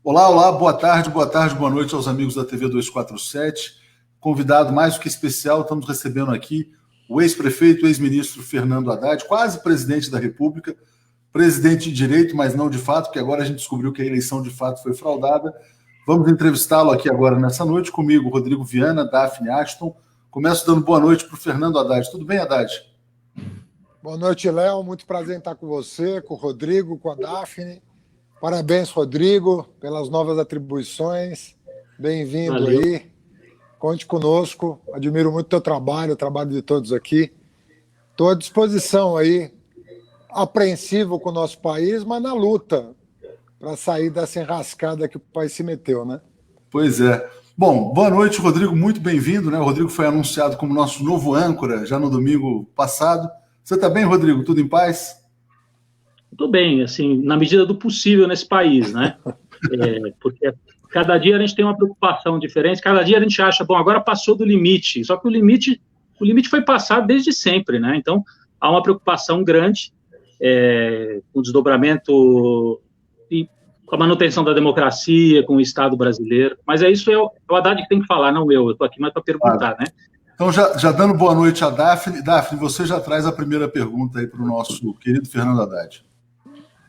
Olá, olá, boa tarde, boa noite aos amigos da TV 247. Convidado mais do que especial, estamos recebendo aqui o ex-prefeito, ex-ministro Fernando Haddad, quase presidente da República, presidente de direito, mas não de fato, porque agora a gente descobriu que a eleição de fato foi fraudada. Vamos entrevistá-lo aqui agora nessa noite, comigo, Rodrigo Viana, Daphne Ashton. Começo dando boa noite para o Fernando Haddad. Tudo bem, Haddad? Boa noite, Léo. Muito prazer em estar com você, com o Rodrigo, com a Daphne. Parabéns, Rodrigo, pelas novas atribuições. Bem-vindo aí. Conte conosco. Admiro muito o teu trabalho, o trabalho de todos aqui. Estou à disposição aí, apreensivo com o nosso país, mas na luta para sair dessa enrascada que o país se meteu, né? Pois é. Bom, boa noite, Rodrigo. Muito bem-vindo, né? O Rodrigo foi anunciado como nosso novo âncora já no domingo passado. Você está bem, Rodrigo? Tudo em paz? Tudo bem, assim, na medida do possível nesse país, né? Porque cada dia a gente tem uma preocupação diferente, cada dia a gente acha, bom, agora passou do limite, só que o limite foi passado desde sempre, né? Então, há uma preocupação grande com o desdobramento e com a manutenção da democracia, com o Estado brasileiro, mas isso é o Haddad que tem que falar, não eu estou aqui mais para perguntar, né? Então, já dando boa noite a Daphne. Daphne, você já traz a primeira pergunta aí para o nosso querido Fernando Haddad.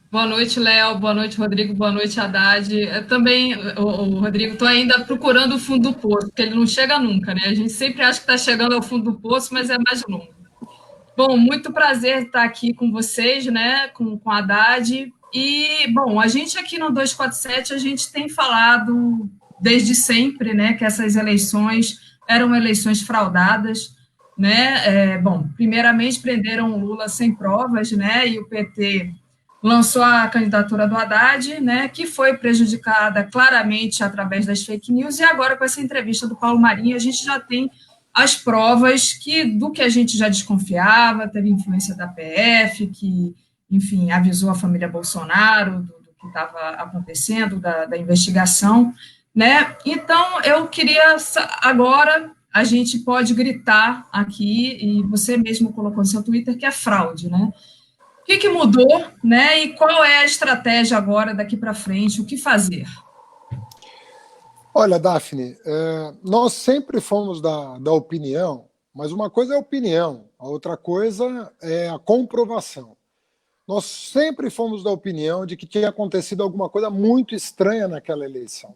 Boa noite, Léo. Boa noite, Rodrigo. Boa noite, Haddad. Eu também, Rodrigo, estou ainda procurando o fundo do poço, porque ele não chega nunca, né? A gente sempre acha que está chegando ao fundo do poço, mas é mais longo. Bom, muito prazer estar aqui com vocês, né? Com a Haddad. E, bom, a gente aqui no 247, a gente tem falado desde sempre, né? Que essas eleições eram eleições fraudadas, né? Bom, primeiramente prenderam o Lula sem provas, né? E o PT lançou a candidatura do Haddad, né, que foi prejudicada claramente através das fake news, e agora com essa entrevista do Paulo Marinho, a gente já tem as provas do que a gente já desconfiava, teve influência da PF, que, enfim, avisou a família Bolsonaro do que estava acontecendo, da investigação, né? Então, eu queria, agora, a gente pode gritar aqui, e você mesmo colocou no seu Twitter, que é fraude, né? O que mudou, né? E qual é a estratégia agora daqui para frente? O que fazer? Olha, Daphne, nós sempre fomos da opinião, mas uma coisa é a opinião, a outra coisa é a comprovação. Nós sempre fomos da opinião de que tinha acontecido alguma coisa muito estranha naquela eleição.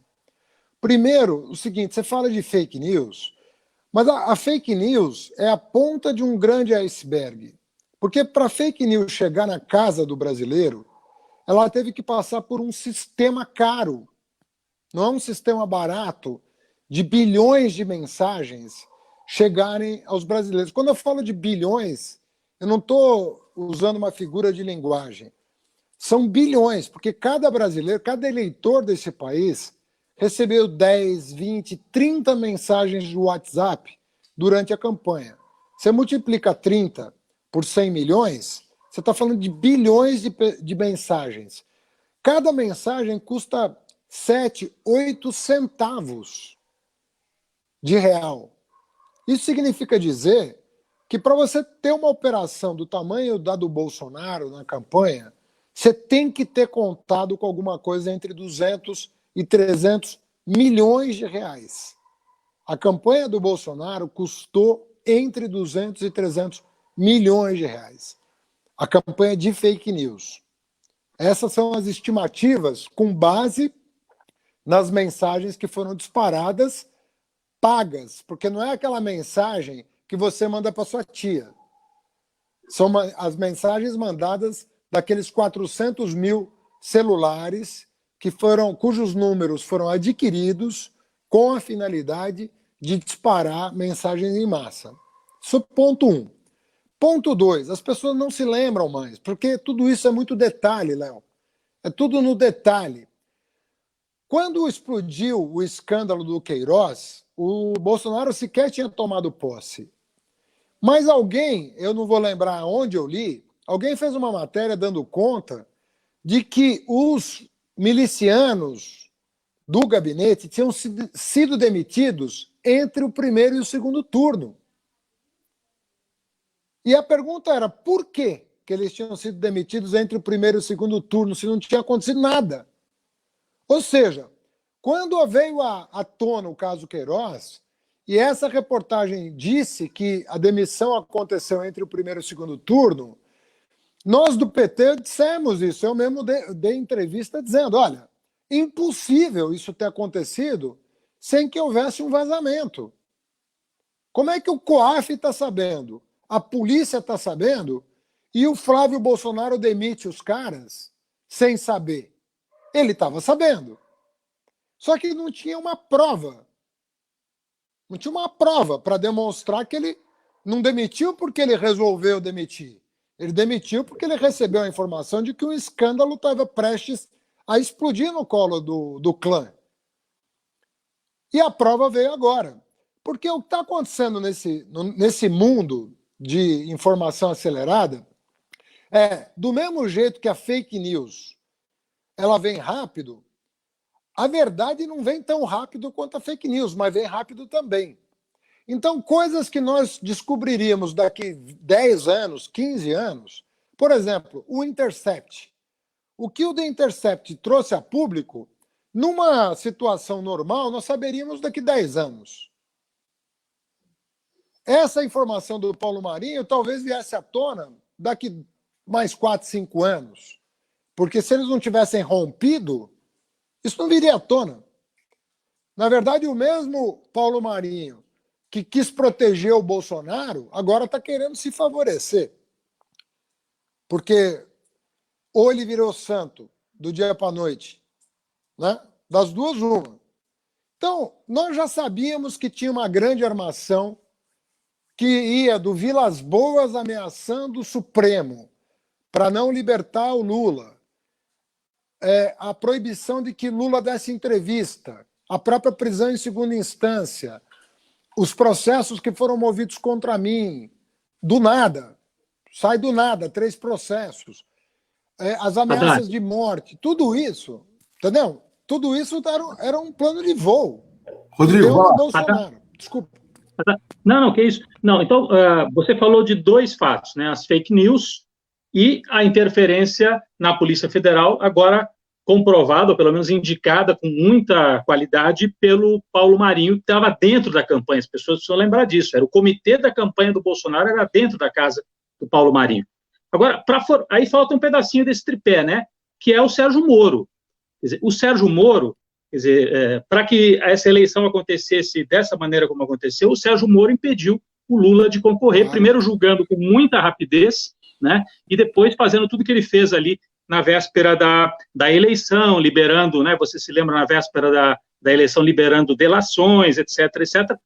Primeiro, o seguinte, você fala de fake news, mas a fake news é a ponta de um grande iceberg. Porque para a fake news chegar na casa do brasileiro, ela teve que passar por um sistema caro. Não é um sistema barato de bilhões de mensagens chegarem aos brasileiros. Quando eu falo de bilhões, eu não estou usando uma figura de linguagem. São bilhões, porque cada brasileiro, cada eleitor desse país recebeu 10, 20, 30 mensagens de WhatsApp durante a campanha. Você multiplica 30 por 100 milhões, você está falando de bilhões de mensagens. Cada mensagem custa 7, 8 centavos de real. Isso significa dizer que para você ter uma operação do tamanho da do Bolsonaro na campanha, você tem que ter contado com alguma coisa entre 200 e 300 milhões de reais. A campanha do Bolsonaro custou entre 200 e 300 milhões de reais. A campanha de fake news. Essas são as estimativas com base nas mensagens que foram disparadas, pagas, porque não é aquela mensagem que você manda para sua tia. São as mensagens mandadas daqueles 400 mil celulares cujos números foram adquiridos com a finalidade de disparar mensagens em massa. Isso é ponto 1. Ponto 2, as pessoas não se lembram mais, porque tudo isso é muito detalhe, Léo. É tudo no detalhe. Quando explodiu o escândalo do Queiroz, o Bolsonaro sequer tinha tomado posse. Mas alguém, eu não vou lembrar onde eu li, alguém fez uma matéria dando conta de que os milicianos do gabinete tinham sido demitidos entre o primeiro e o segundo turno. E a pergunta era, por que eles tinham sido demitidos entre o primeiro e o segundo turno, se não tinha acontecido nada? Ou seja, quando veio à tona o caso Queiroz, e essa reportagem disse que a demissão aconteceu entre o primeiro e o segundo turno, nós do PT dissemos isso. Eu mesmo dei entrevista dizendo, olha, impossível isso ter acontecido sem que houvesse um vazamento. Como é que o COAF está sabendo, a polícia está sabendo, e o Flávio Bolsonaro demite os caras sem saber? Ele estava sabendo. Só que não tinha uma prova. Não tinha uma prova para demonstrar que ele não demitiu porque ele resolveu demitir. Ele demitiu porque ele recebeu a informação de que um escândalo estava prestes a explodir no colo do clã. E a prova veio agora. Porque o que está acontecendo nesse mundo de informação acelerada é, do mesmo jeito que a fake news ela vem rápido, a verdade não vem tão rápido quanto a fake news, mas vem rápido também. Então, coisas que nós descobriríamos daqui 10 anos, 15 anos, por exemplo, o Intercept. O que o The Intercept trouxe a público, numa situação normal, nós saberíamos daqui 10 anos. Essa informação do Paulo Marinho talvez viesse à tona daqui mais 4, 5 anos. Porque se eles não tivessem rompido, isso não viria à tona. Na verdade, o mesmo Paulo Marinho que quis proteger o Bolsonaro, agora está querendo se favorecer. Porque ou ele virou santo do dia para a noite, né? Das duas, uma. Então, nós já sabíamos que tinha uma grande armação que ia do Vilas Boas ameaçando o Supremo para não libertar o Lula. A proibição de que Lula desse entrevista, a própria prisão em segunda instância, os processos que foram movidos contra mim, do nada, sai do nada, 3 processos, as ameaças de morte, tudo isso, entendeu? Tudo isso era um plano de voo. Rodrigo, Bolsonaro. Desculpa. Não, que isso. Não, então, você falou de 2 fatos, né? As fake news e a interferência na Polícia Federal, agora comprovada, ou pelo menos indicada com muita qualidade pelo Paulo Marinho, que estava dentro da campanha. As pessoas precisam lembrar disso. Era o comitê da campanha do Bolsonaro, era dentro da casa do Paulo Marinho. Agora, aí falta um pedacinho desse tripé, né? Que é o Sérgio Moro. Quer dizer, o Sérgio Moro, para que essa eleição acontecesse dessa maneira como aconteceu, o Sérgio Moro impediu o Lula de concorrer, primeiro julgando com muita rapidez, né? E depois fazendo tudo que ele fez ali na véspera da eleição, liberando, né, você se lembra, na véspera da eleição, liberando delações, etc.,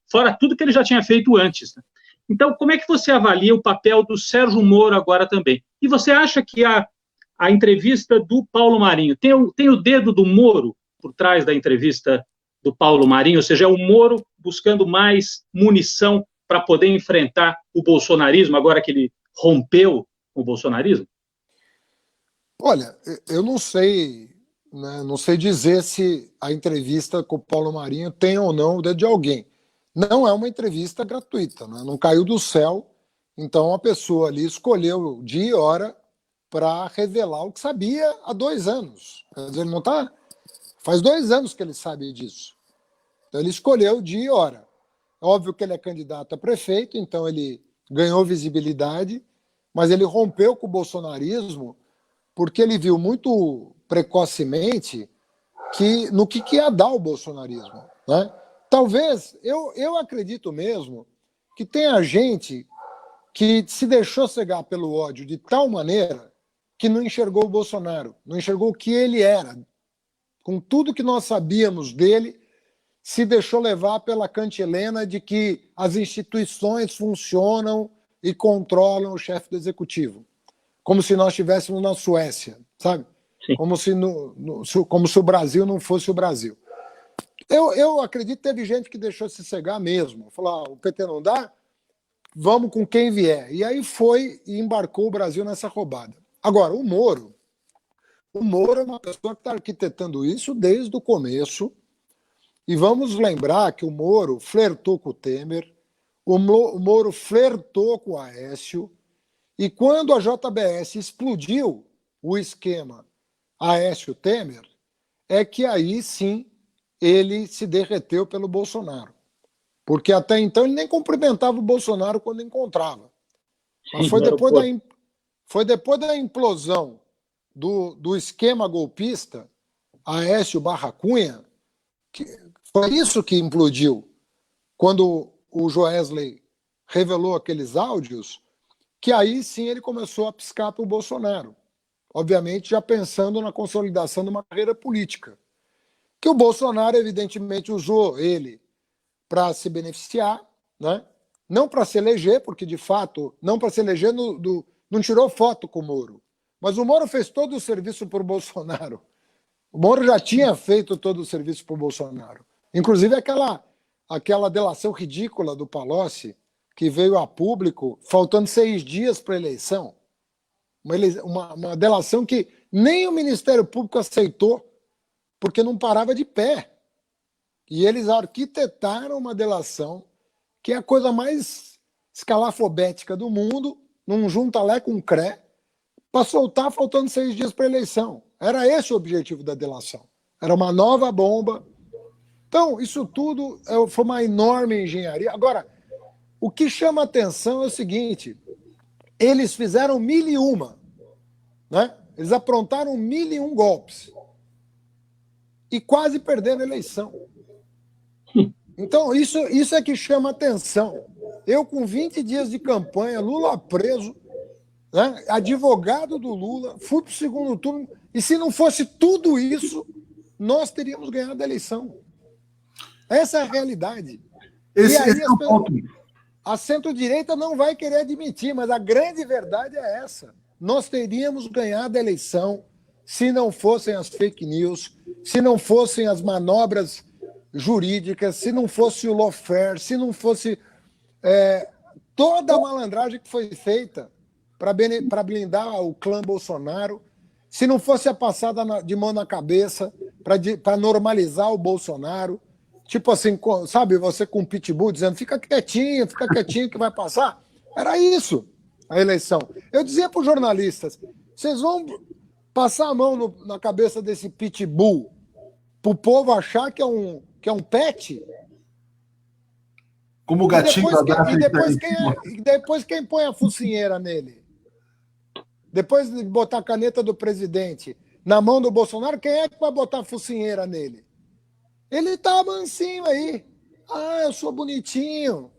fora tudo que ele já tinha feito antes. Né? Então, como é que você avalia o papel do Sérgio Moro agora também? E você acha que a entrevista do Paulo Marinho tem o dedo do Moro por trás da entrevista do Paulo Marinho? Ou seja, é o Moro buscando mais munição para poder enfrentar o bolsonarismo, agora que ele rompeu com o bolsonarismo? Olha, eu não sei, né, não sei dizer se a entrevista com o Paulo Marinho tem ou não o dedo de alguém. Não é uma entrevista gratuita, né? Não caiu do céu, então a pessoa ali escolheu dia e hora para revelar o que sabia há 2 anos. Quer dizer, ele não tá... Faz 2 anos que ele sabe disso. Então ele escolheu dia e hora. É óbvio que ele é candidato a prefeito, então ele ganhou visibilidade, mas ele rompeu com o bolsonarismo porque ele viu muito precocemente no que ia dar o bolsonarismo. Né? Talvez, eu acredito mesmo, que tenha gente que se deixou cegar pelo ódio de tal maneira que não enxergou o Bolsonaro, não enxergou o que ele era. Com tudo que nós sabíamos dele, se deixou levar pela cantilena de que as instituições funcionam e controlam o chefe do executivo. Como se nós estivéssemos na Suécia, sabe? Sim. Como se o Brasil não fosse o Brasil. Eu acredito que teve gente que deixou se cegar mesmo. Falou, o PT não dá, vamos com quem vier. E aí foi e embarcou o Brasil nessa roubada. Agora, o Moro é uma pessoa que está arquitetando isso desde o começo. E vamos lembrar que o Moro flertou com o Temer, o Moro flertou com o Aécio, e quando a JBS explodiu o esquema Aécio-Temer, é que aí sim ele se derreteu pelo Bolsonaro. Porque até então ele nem cumprimentava o Bolsonaro quando encontrava. Mas foi depois da implosão do esquema golpista, Aécio Barra Cunha, que foi isso que implodiu. Quando o Joesley revelou aqueles áudios, que aí sim ele começou a piscar para o Bolsonaro. Obviamente já pensando na consolidação de uma carreira política. Que o Bolsonaro, evidentemente, usou ele para se beneficiar, né? Não para se eleger, porque, de fato, não para se eleger, não tirou foto com o Moro. Mas o Moro fez todo o serviço para o Bolsonaro. O Moro já tinha feito todo o serviço para o Bolsonaro. Inclusive aquela delação ridícula do Palocci, que veio a público faltando 6 dias para a eleição. Uma delação que nem o Ministério Público aceitou, porque não parava de pé. E eles arquitetaram uma delação que é a coisa mais escalafobética do mundo, num junta-lé com cré, para soltar faltando 6 dias para a eleição. Era esse o objetivo da delação. Era uma nova bomba. Então, isso tudo foi uma enorme engenharia. Agora, o que chama atenção é o seguinte, eles fizeram 1001, né? Eles aprontaram 1001 golpes e quase perderam a eleição. Então, isso é que chama atenção. Eu, com 20 dias de campanha, Lula preso, né? Advogado do Lula, fui para o segundo turno, e se não fosse tudo isso, nós teríamos ganhado a eleição. Essa é a realidade. Esse é o ponto. A centro-direita não vai querer admitir, mas a grande verdade é essa. Nós teríamos ganhado a eleição se não fossem as fake news, se não fossem as manobras jurídicas, se não fosse o lawfare, se não fosse toda a malandragem que foi feita para blindar o clã Bolsonaro, se não fosse a passada de mão na cabeça para normalizar o Bolsonaro. Tipo assim, sabe, você com o pitbull dizendo fica quietinho que vai passar. Era isso, a eleição. Eu dizia para os jornalistas, vocês vão passar a mão na cabeça desse pitbull para o povo achar que é um pet? Como o gatinho e depois quem põe a focinheira nele? Depois de botar a caneta do presidente na mão do Bolsonaro, quem é que vai botar a focinheira nele? Ele tá mansinho aí. Ah, eu sou bonitinho.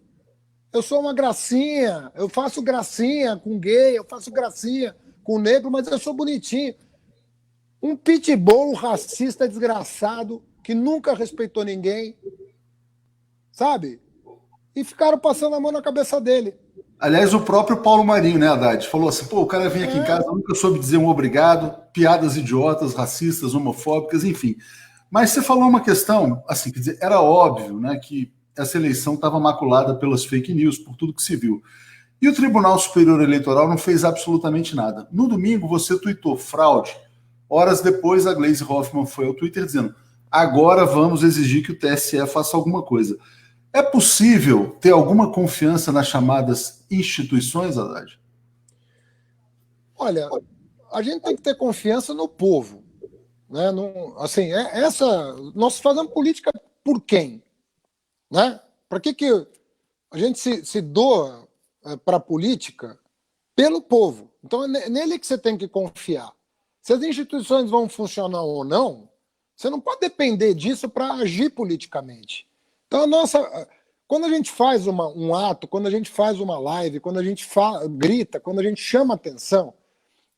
Eu sou uma gracinha. Eu faço gracinha com gay, eu faço gracinha com negro, mas eu sou bonitinho. Um pitbull racista desgraçado que nunca respeitou ninguém. Sabe? E ficaram passando a mão na cabeça dele. Aliás, o próprio Paulo Marinho, né, Haddad? Falou assim, pô, o cara vem aqui em casa, nunca soube dizer um obrigado, piadas idiotas, racistas, homofóbicas, enfim. Mas você falou uma questão, assim, quer dizer, era óbvio, né, que essa eleição estava maculada pelas fake news, por tudo que se viu. E o Tribunal Superior Eleitoral não fez absolutamente nada. No domingo, você tuitou fraude. Horas depois, a Gleisi Hoffmann foi ao Twitter dizendo, agora vamos exigir que o TSE faça alguma coisa. É possível ter alguma confiança nas chamadas instituições, Haddad? Olha, a gente tem que ter confiança no povo. Né? Assim, nós fazemos política por quem? Né? Para que a gente se doa para a política? Pelo povo. Então é nele que você tem que confiar. Se as instituições vão funcionar ou não, você não pode depender disso para agir politicamente. Então, quando a gente faz um ato, quando a gente faz uma live, quando a gente grita, quando a gente chama atenção,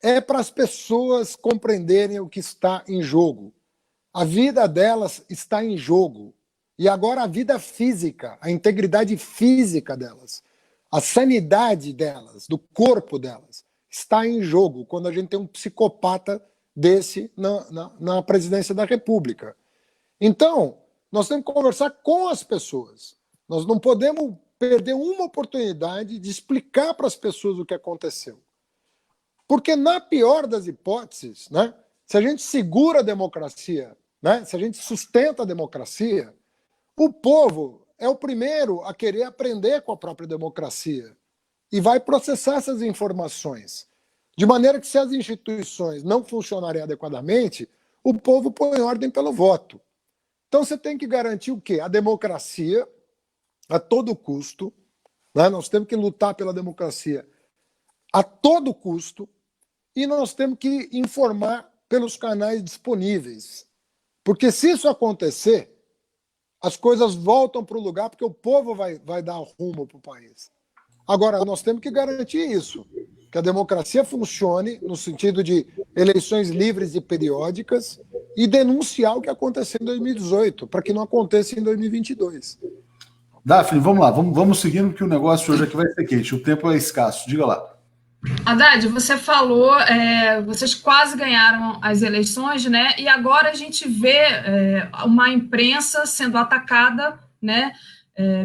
é para as pessoas compreenderem o que está em jogo. A vida delas está em jogo. E agora a vida física, a integridade física delas, a sanidade delas, do corpo delas, está em jogo quando a gente tem um psicopata desse na presidência da República. Então, nós temos que conversar com as pessoas. Nós não podemos perder uma oportunidade de explicar para as pessoas o que aconteceu. Porque, na pior das hipóteses, né, se a gente segura a democracia, né, se a gente sustenta a democracia, o povo é o primeiro a querer aprender com a própria democracia e vai processar essas informações. De maneira que, se as instituições não funcionarem adequadamente, o povo põe ordem pelo voto. Então você tem que garantir o quê? A democracia a todo custo, né? Nós temos que lutar pela democracia a todo custo e nós temos que informar pelos canais disponíveis. Porque se isso acontecer, as coisas voltam para o lugar, porque o povo vai dar rumo para o país. Agora, nós temos que garantir isso, que a democracia funcione no sentido de eleições livres e periódicas e denunciar o que aconteceu em 2018, para que não aconteça em 2022. Daphne, vamos lá, vamos seguindo, que o negócio hoje aqui vai ser quente, o tempo é escasso, diga lá. Haddad, você falou, vocês quase ganharam as eleições, né? E agora a gente vê uma imprensa sendo atacada, né?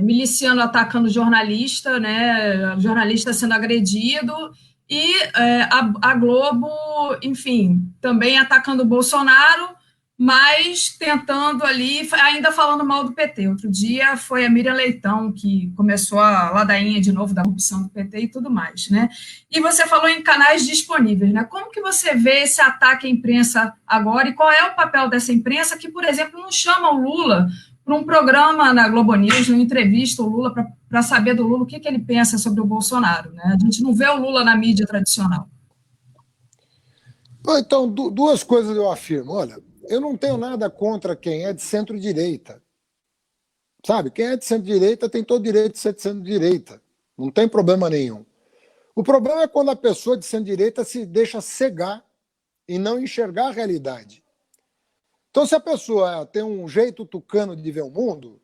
Miliciano atacando jornalista, né? Jornalista sendo agredido, e a Globo, enfim, também atacando o Bolsonaro, mas tentando ali, ainda falando mal do PT. Outro dia foi a Miriam Leitão que começou a ladainha de novo da corrupção do PT e tudo mais, né? E você falou em canais disponíveis, né? Como que você vê esse ataque à imprensa agora e qual é o papel dessa imprensa que, por exemplo, não chama o Lula para um programa na Globo News, não entrevista o Lula para saber do Lula o que ele pensa sobre o Bolsonaro, né? A gente não vê o Lula na mídia tradicional. Então, duas coisas eu afirmo. Olha, eu não tenho nada contra quem é de centro-direita. Sabe? Quem é de centro-direita tem todo o direito de ser de centro-direita. Não tem problema nenhum. O problema é quando a pessoa de centro-direita se deixa cegar e não enxergar a realidade. Então, se a pessoa tem um jeito tucano de ver o mundo,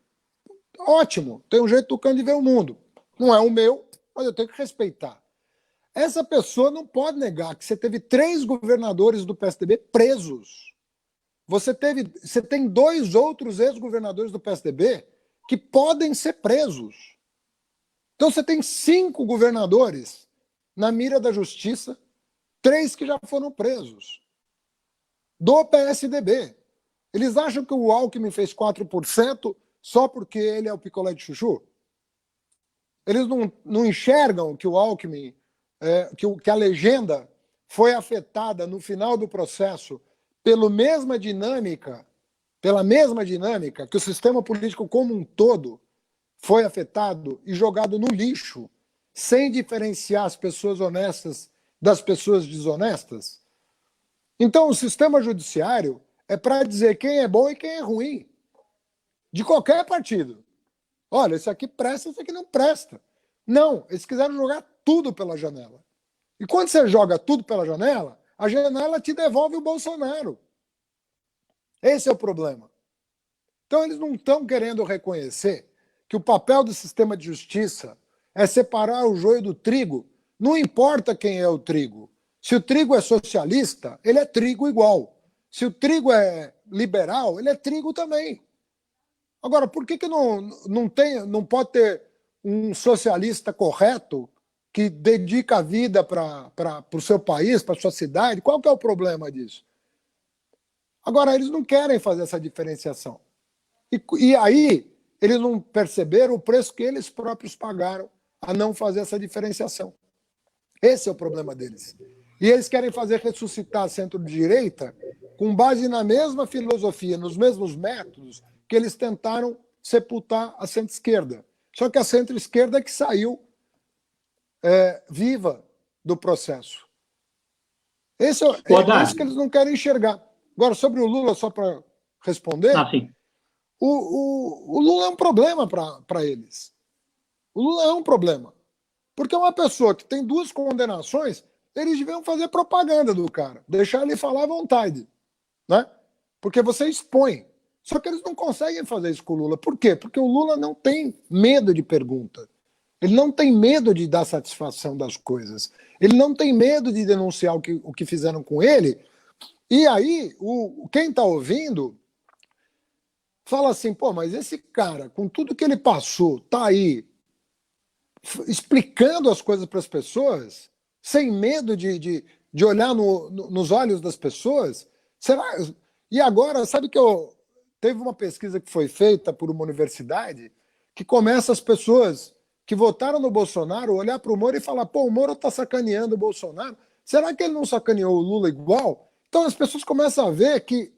ótimo, tem um jeito tucano de ver o mundo. Não é o meu, mas eu tenho que respeitar. Essa pessoa não pode negar que você teve 3 governadores do PSDB presos. Você tem 2 outros ex-governadores do PSDB que podem ser presos. Então você tem 5 governadores na mira da justiça, 3 que já foram presos. Do PSDB. Eles acham que o Alckmin fez 4% só porque ele é o picolé de chuchu? Eles não enxergam que o Alckmin, que a legenda foi afetada no final do processo pela mesma dinâmica que o sistema político como um todo foi afetado e jogado no lixo, sem diferenciar as pessoas honestas das pessoas desonestas? Então, o sistema judiciário é para dizer quem é bom e quem é ruim, de qualquer partido. Olha, esse aqui presta, esse aqui não presta. Não, eles quiseram jogar tudo pela janela. E quando você joga tudo pela janela, a janela te devolve o Bolsonaro. Esse é o problema. Então, eles não estão querendo reconhecer que o papel do sistema de justiça é separar o joio do trigo. Não importa quem é o trigo. Se o trigo é socialista, ele é trigo igual. Se o trigo é liberal, ele é trigo também. Agora, por que não pode ter um socialista correto que dedica a vida para o seu país, para a sua cidade? Qual que é o problema disso? Agora, eles não querem fazer essa diferenciação. E aí, eles não perceberam o preço que eles próprios pagaram a não fazer essa diferenciação. Esse é o problema deles. E eles querem fazer ressuscitar a centro-direita com base na mesma filosofia, nos mesmos métodos que eles tentaram sepultar a centro-esquerda. Só que a centro-esquerda é que saiu viva do processo. É isso que eles não querem enxergar. Agora, sobre o Lula, só para responder, o Lula é um problema para eles. O Lula é um problema. Porque é uma pessoa que tem 2 condenações, eles deviam fazer propaganda do cara, deixar ele falar à vontade, né? Porque você expõe. Só que eles não conseguem fazer isso com o Lula. Por quê? Porque o Lula não tem medo de pergunta. Ele não tem medo de dar satisfação das coisas. Ele não tem medo de denunciar o que fizeram com ele. E aí, quem está ouvindo fala assim, pô, mas esse cara, com tudo que ele passou, tá aí explicando as coisas para as pessoas, sem medo de olhar nos olhos das pessoas. Será? E agora, sabe que teve uma pesquisa que foi feita por uma universidade que começa as pessoas que votaram no Bolsonaro olhar para o Moro e falar, pô, o Moro está sacaneando o Bolsonaro. Será que ele não sacaneou o Lula igual? Então as pessoas começam a ver que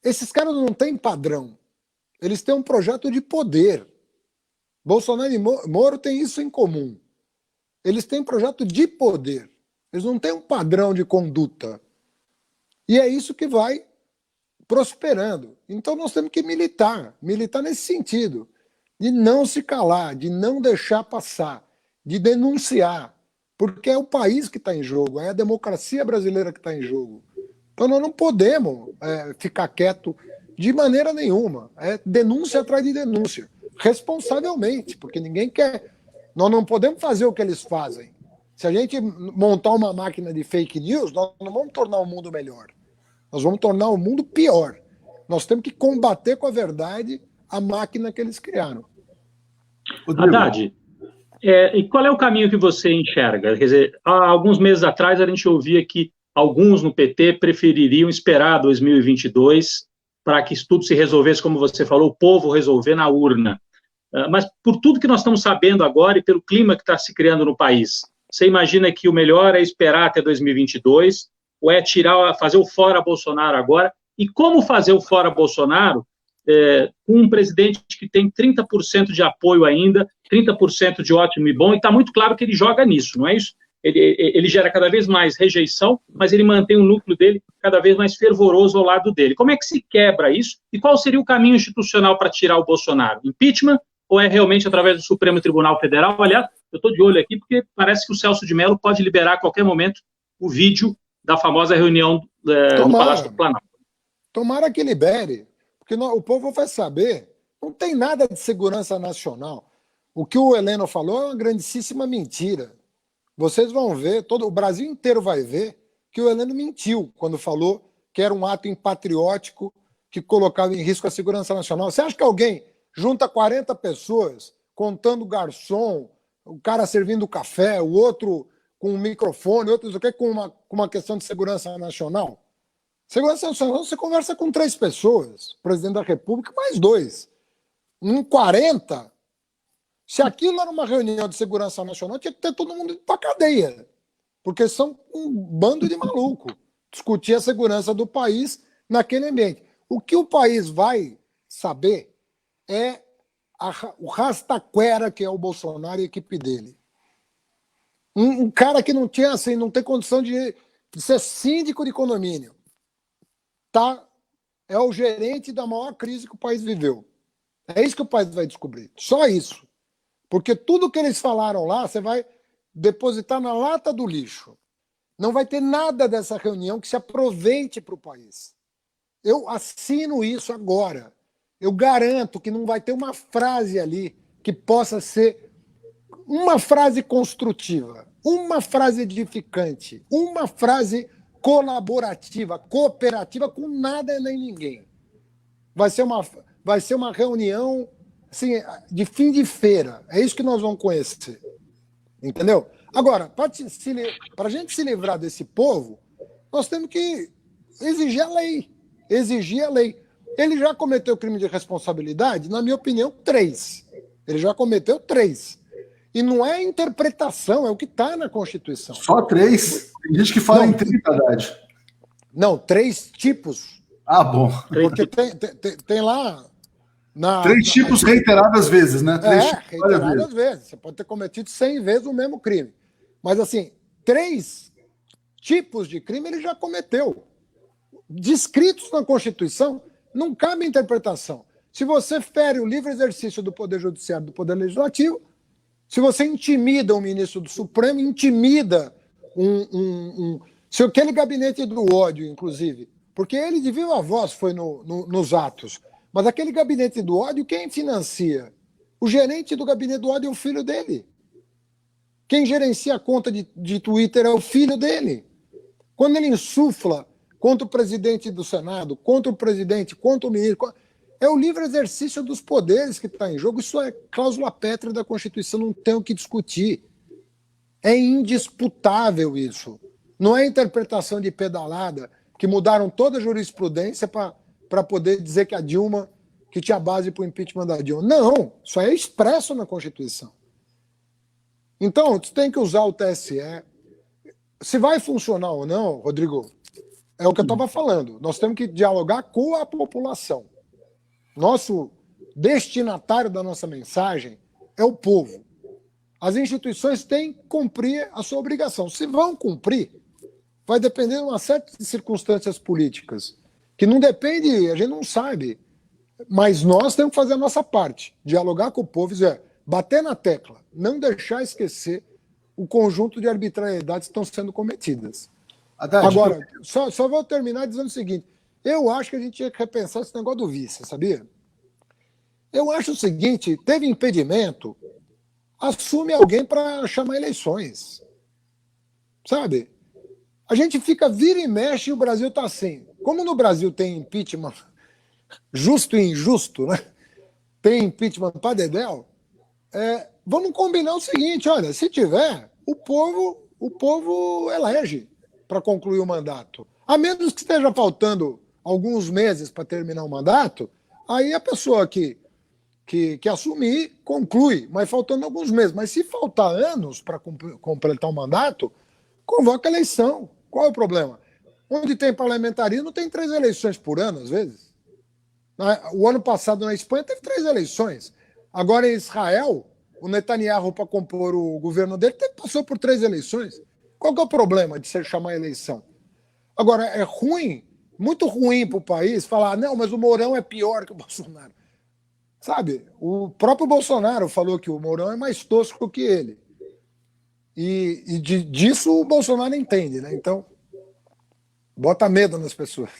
Esses caras não têm padrão. Eles têm um projeto de poder. Bolsonaro e Moro têm isso em comum. Eles têm um projeto de poder. Eles não têm um padrão de conduta. E é isso que vai prosperando. Então nós temos que militar nesse sentido, de não se calar, de não deixar passar, de denunciar, porque é o país que está em jogo, é a democracia brasileira que está em jogo. Então nós não podemos ficar quieto de maneira nenhuma. É denúncia atrás de denúncia, responsavelmente, porque ninguém quer. Nós não podemos fazer o que eles fazem. Se a gente montar uma máquina de fake news, nós não vamos tornar o mundo melhor. Nós vamos tornar o mundo pior. Nós temos que combater com a verdade a máquina que eles criaram. Haddad, e qual é o caminho que você enxerga? Quer dizer, há alguns meses atrás a gente ouvia que alguns no PT prefeririam esperar 2022 para que isso tudo se resolvesse, como você falou, o povo resolver na urna. Mas por tudo que nós estamos sabendo agora e pelo clima que está se criando no país, você imagina que o melhor é esperar até 2022 ou é fazer o fora Bolsonaro agora? E como fazer o fora Bolsonaro com um presidente que tem 30% de apoio ainda, 30% de ótimo e bom, e está muito claro que ele joga nisso, não é isso? Ele gera cada vez mais rejeição, mas ele mantém o núcleo dele cada vez mais fervoroso ao lado dele. Como é que se quebra isso? E qual seria o caminho institucional para tirar o Bolsonaro? Impeachment ou é realmente através do Supremo Tribunal Federal? Aliás, eu estou de olho aqui porque parece que o Celso de Mello pode liberar a qualquer momento o vídeo da famosa reunião no Palácio do Planalto. Tomara que libere, porque o povo vai saber. Não tem nada de segurança nacional. O que o Heleno falou é uma grandíssima mentira. Vocês vão ver, o Brasil inteiro vai ver que o Heleno mentiu quando falou que era um ato impatriótico que colocava em risco a segurança nacional. Você acha que alguém junta 40 pessoas contando garçom, o cara servindo café, o outro com um microfone, outro com uma questão de segurança nacional? Segurança nacional, você conversa com 3 pessoas, presidente da República, mais 2. Em 40, se aquilo era uma reunião de segurança nacional, tinha que ter todo mundo indo para a cadeia, porque são um bando de maluco discutir a segurança do país naquele ambiente. O que o país vai saber é o rastaquera que é o Bolsonaro e a equipe dele. Um cara que não tinha, assim, não tem condição de ser síndico de condomínio. É o gerente da maior crise que o país viveu. É isso que o país vai descobrir. Só isso. Porque tudo que eles falaram lá, você vai depositar na lata do lixo. Não vai ter nada dessa reunião que se aproveite para o país. Eu assino isso agora. Eu garanto que não vai ter uma frase ali que possa ser uma frase construtiva, uma frase edificante, uma frase colaborativa, cooperativa, com nada nem ninguém. Vai ser uma reunião assim, de fim de feira. É isso que nós vamos conhecer. Entendeu? Agora, para a gente se livrar desse povo, nós temos que exigir a lei. Exigir a lei. Ele já cometeu crime de responsabilidade? Na minha opinião, 3. Ele já cometeu 3. E não é interpretação, é o que está na Constituição. Só 3? Tem gente que fala em 30, Haddad. Não, 3 tipos. Ah, bom. Porque tem lá... 3 tipos reiteradas vezes, né? 3 reiteradas vezes. Você pode ter cometido 100 vezes o mesmo crime. Mas, assim, 3 tipos de crime ele já cometeu. Descritos na Constituição, não cabe interpretação. Se você fere o livre exercício do Poder Judiciário e do Poder Legislativo, se você intimida um ministro do Supremo, intimida se aquele gabinete do ódio, inclusive, porque ele de viva voz foi nos atos, mas aquele gabinete do ódio, quem financia? O gerente do gabinete do ódio é o filho dele. Quem gerencia a conta de Twitter é o filho dele. Quando ele insufla contra o presidente do Senado, contra o presidente, contra o ministro, é o livre exercício dos poderes que está em jogo. Isso é cláusula pétrea da Constituição, não tem o que discutir. É indisputável isso. Não é interpretação de pedalada que mudaram toda a jurisprudência para poder dizer que a Dilma, que tinha base para o impeachment da Dilma. Não, isso é expresso na Constituição. Então, você tem que usar o TSE. Se vai funcionar ou não, Rodrigo, É o que eu estava falando. Nós temos que dialogar com a população. Nosso destinatário da nossa mensagem é o povo. As instituições têm que cumprir a sua obrigação. Se vão cumprir, vai depender de uma série de circunstâncias políticas, que não depende, a gente não sabe. Mas nós temos que fazer a nossa parte, dialogar com o povo, bater na tecla, não deixar esquecer o conjunto de arbitrariedades que estão sendo cometidas. Haddad, agora, só vou terminar dizendo o seguinte, eu acho que a gente tinha que repensar esse negócio do vice, sabia? Eu acho o seguinte, teve impedimento, assume alguém para chamar eleições. Sabe? A gente fica vira e mexe e o Brasil está assim. Como no Brasil tem impeachment justo e injusto, né? Tem impeachment para dedéu, vamos combinar o seguinte, olha, se tiver, o povo elege para concluir o mandato. A menos que esteja faltando alguns meses para terminar o mandato, aí a pessoa que assumir, conclui, mas faltando alguns meses. Mas se faltar anos para completar o mandato, convoca a eleição. Qual é o problema? Onde tem parlamentarismo, tem 3 eleições por ano, às vezes. O ano passado, na Espanha, teve 3 eleições. Agora, em Israel, o Netanyahu, para compor o governo dele, passou por 3 eleições. Qual que é o problema de você chamar a eleição? Agora, é ruim, muito ruim para o país falar, não, mas o Mourão é pior que o Bolsonaro. Sabe, o próprio Bolsonaro falou que o Mourão é mais tosco que ele. E disso o Bolsonaro entende, né? Então, bota medo nas pessoas.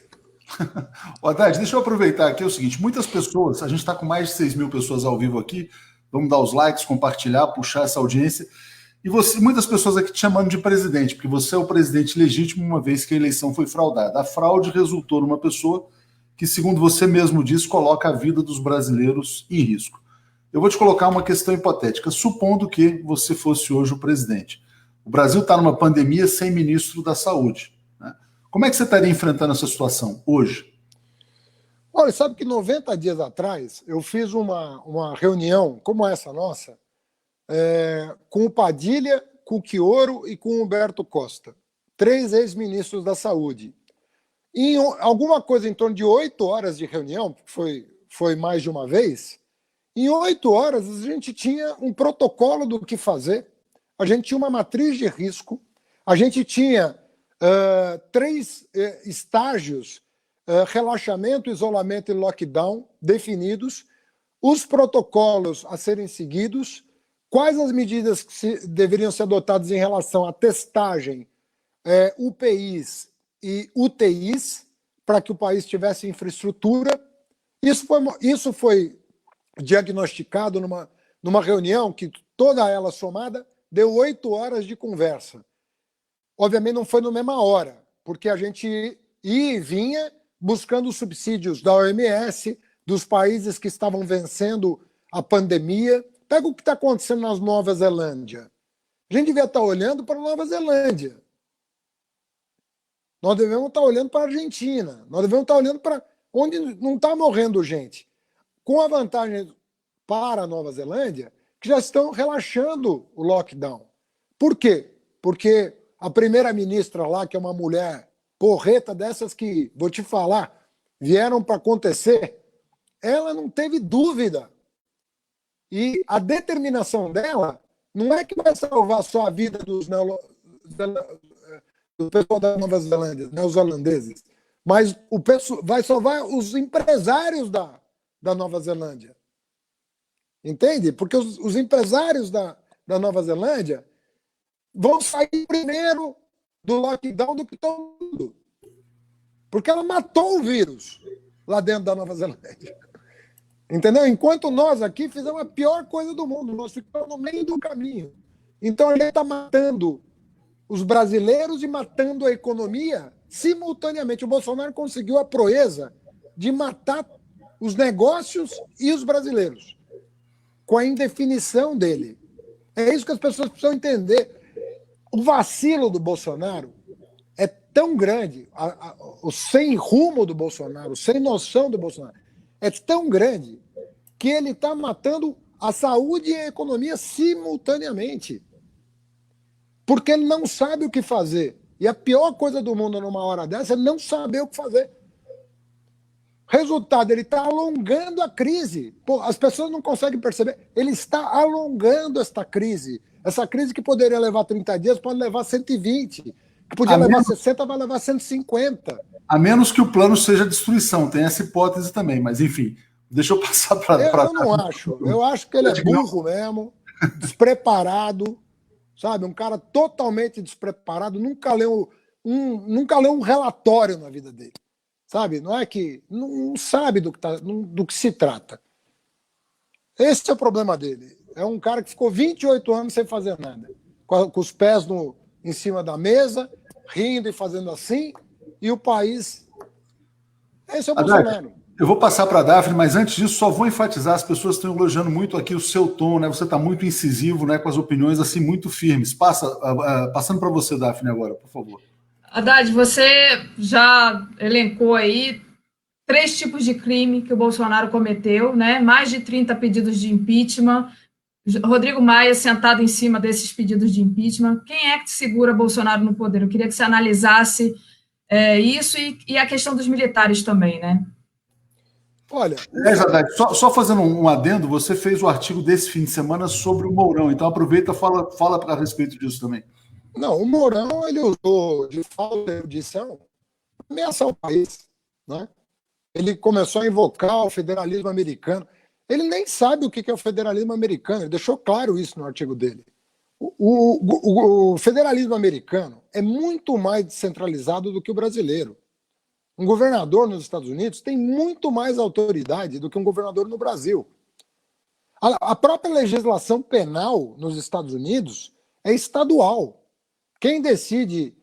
Haddad, deixa eu aproveitar aqui o seguinte, muitas pessoas, a gente está com mais de 6 mil pessoas ao vivo aqui, vamos dar os likes, compartilhar, puxar essa audiência, e muitas pessoas aqui te chamando de presidente, porque você é o presidente legítimo uma vez que a eleição foi fraudada. A fraude resultou numa pessoa que, segundo você mesmo diz, coloca a vida dos brasileiros em risco. Eu vou te colocar uma questão hipotética, supondo que você fosse hoje o presidente. O Brasil está numa pandemia sem ministro da Saúde. Como é que você estaria enfrentando essa situação hoje? Olha, sabe que 90 dias atrás eu fiz uma reunião como essa nossa com o Padilha, com o Chioro e com o Humberto Costa, 3 ex-ministros da Saúde. Em alguma coisa em torno de 8 horas de reunião, foi mais de uma vez, em 8 horas a gente tinha um protocolo do que fazer, a gente tinha uma matriz de risco, a gente tinha 3 estágios, relaxamento, isolamento e lockdown definidos, os protocolos a serem seguidos, quais as medidas que deveriam ser adotadas em relação à testagem, UPIs e UTIs, para que o país tivesse infraestrutura. Isso foi diagnosticado numa reunião que toda ela somada deu 8 horas de conversa. Obviamente não foi na mesma hora, porque a gente ia e vinha buscando os subsídios da OMS, dos países que estavam vencendo a pandemia. Pega o que está acontecendo na Nova Zelândia. A gente devia estar olhando para a Nova Zelândia. Nós devemos estar olhando para a Argentina. Nós devemos estar olhando para onde não está morrendo gente. Com a vantagem para a Nova Zelândia, que já estão relaxando o lockdown. Por quê? Porque a primeira-ministra lá, que é uma mulher porreta dessas que, vou te falar, vieram para acontecer, ela não teve dúvida. E a determinação dela não é que vai salvar só a vida do pessoal da Nova Zelândia, neozelandeses, mas vai salvar os empresários da Nova Zelândia. Entende? Porque os empresários da Nova Zelândia vão sair primeiro do lockdown do que todo mundo. Porque ela matou o vírus lá dentro da Nova Zelândia. Entendeu? Enquanto nós aqui fizemos a pior coisa do mundo, nós ficamos no meio do caminho. Então ele está matando os brasileiros e matando a economia simultaneamente. O Bolsonaro conseguiu a proeza de matar os negócios e os brasileiros com a indefinição dele. É isso que as pessoas precisam entender. O vacilo do Bolsonaro é tão grande, o sem rumo do Bolsonaro, o sem noção do Bolsonaro, é tão grande que ele está matando a saúde e a economia simultaneamente. Porque ele não sabe o que fazer E a pior coisa do mundo numa hora dessa é não saber o que fazer. Resultado, ele está alongando a crise. Pô, as pessoas não conseguem perceber. Ele está alongando esta crise. Essa crise que poderia levar 30 dias pode levar 120. Que podia levar 60, vai levar 150. A menos que o plano seja destruição. Tem essa hipótese também. Mas, enfim, deixa eu passar para... Eu não acho. Eu acho que ele é burro mesmo, despreparado, sabe? Um cara totalmente despreparado. Nunca leu um relatório na vida dele. Sabe? Não é que não sabe do que se trata. Esse é o problema dele. É um cara que ficou 28 anos sem fazer nada. Com os pés em cima da mesa, rindo e fazendo assim, e o país... Esse é o Bolsonaro. Eu vou passar para a Daphne, mas antes disso, só vou enfatizar, as pessoas estão elogiando muito aqui o seu tom, né? Você está muito incisivo, né? Com as opiniões assim muito firmes. Passando para você, Daphne, agora, por favor. Haddad, você já elencou aí 3 tipos de crime que o Bolsonaro cometeu, né? Mais de 30 pedidos de impeachment. Rodrigo Maia sentado em cima desses pedidos de impeachment. Quem é que segura Bolsonaro no poder? Eu queria que você analisasse isso e a questão dos militares também, né? Olha, Haddad, só fazendo um adendo, você fez o artigo desse fim de semana sobre o Mourão, então aproveita e fala a respeito disso também. Não, o Mourão, ele usou de falta de erudição para ameaçar o país, né? Ele começou a invocar o federalismo americano. Ele nem sabe o que é o federalismo americano, ele deixou claro isso no artigo dele. O federalismo americano é muito mais descentralizado do que o brasileiro. Um governador nos Estados Unidos tem muito mais autoridade do que um governador no Brasil. A própria legislação penal nos Estados Unidos é estadual. Quem decide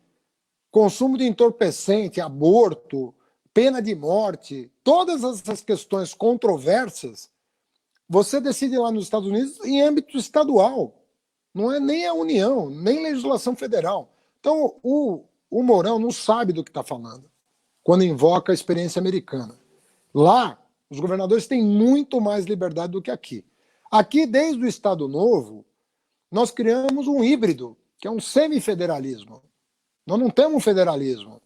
consumo de entorpecente, aborto, pena de morte, todas essas questões controversas, você decide lá nos Estados Unidos em âmbito estadual. Não é nem a União, nem legislação federal. Então, o Mourão não sabe do que está falando quando invoca a experiência americana. Lá, os governadores têm muito mais liberdade do que aqui. Aqui, desde o Estado Novo, nós criamos um híbrido, que é um semifederalismo. Nós não temos um federalismo.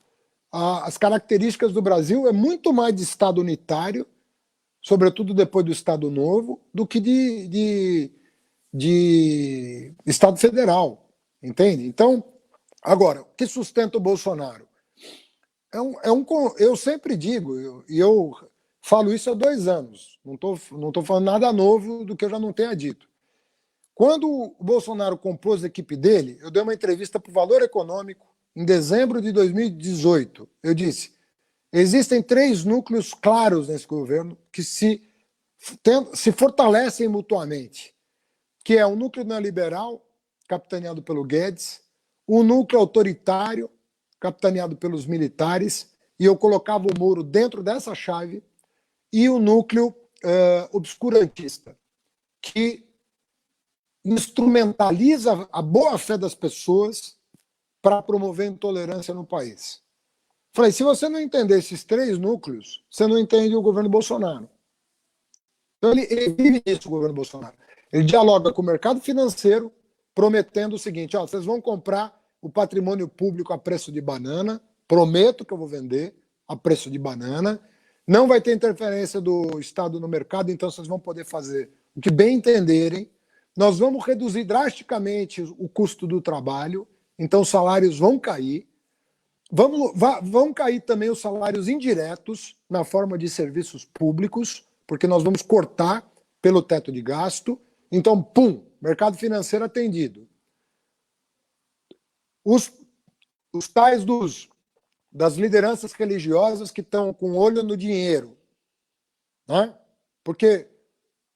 As características do Brasil é muito mais de Estado unitário, sobretudo depois do Estado Novo, do que de Estado federal. Entende? Então, agora, o que sustenta o Bolsonaro? Eu sempre digo, e eu falo isso há 2 anos, não estou falando nada novo do que eu já não tenha dito. Quando o Bolsonaro compôs a equipe dele, eu dei uma entrevista para o Valor Econômico em dezembro de 2018. Eu disse, existem 3 núcleos claros nesse governo que se fortalecem mutuamente, que é o núcleo neoliberal, capitaneado pelo Guedes, o núcleo autoritário, capitaneado pelos militares, e eu colocava o Moro dentro dessa chave, e o núcleo obscurantista, que instrumentaliza a boa-fé das pessoas para promover intolerância no país. Falei, se você não entender esses 3 núcleos, você não entende o governo Bolsonaro. Então ele vive isso, o governo Bolsonaro. Ele dialoga com o mercado financeiro, prometendo o seguinte, vocês vão comprar o patrimônio público a preço de banana, prometo que eu vou vender a preço de banana, não vai ter interferência do Estado no mercado, então vocês vão poder fazer o que bem entenderem, nós vamos reduzir drasticamente o custo do trabalho, então os salários vão cair, vão cair também os salários indiretos na forma de serviços públicos, porque nós vamos cortar pelo teto de gasto, então, pum, mercado financeiro atendido. Os tais das lideranças religiosas que estão com olho no dinheiro. Né? Porque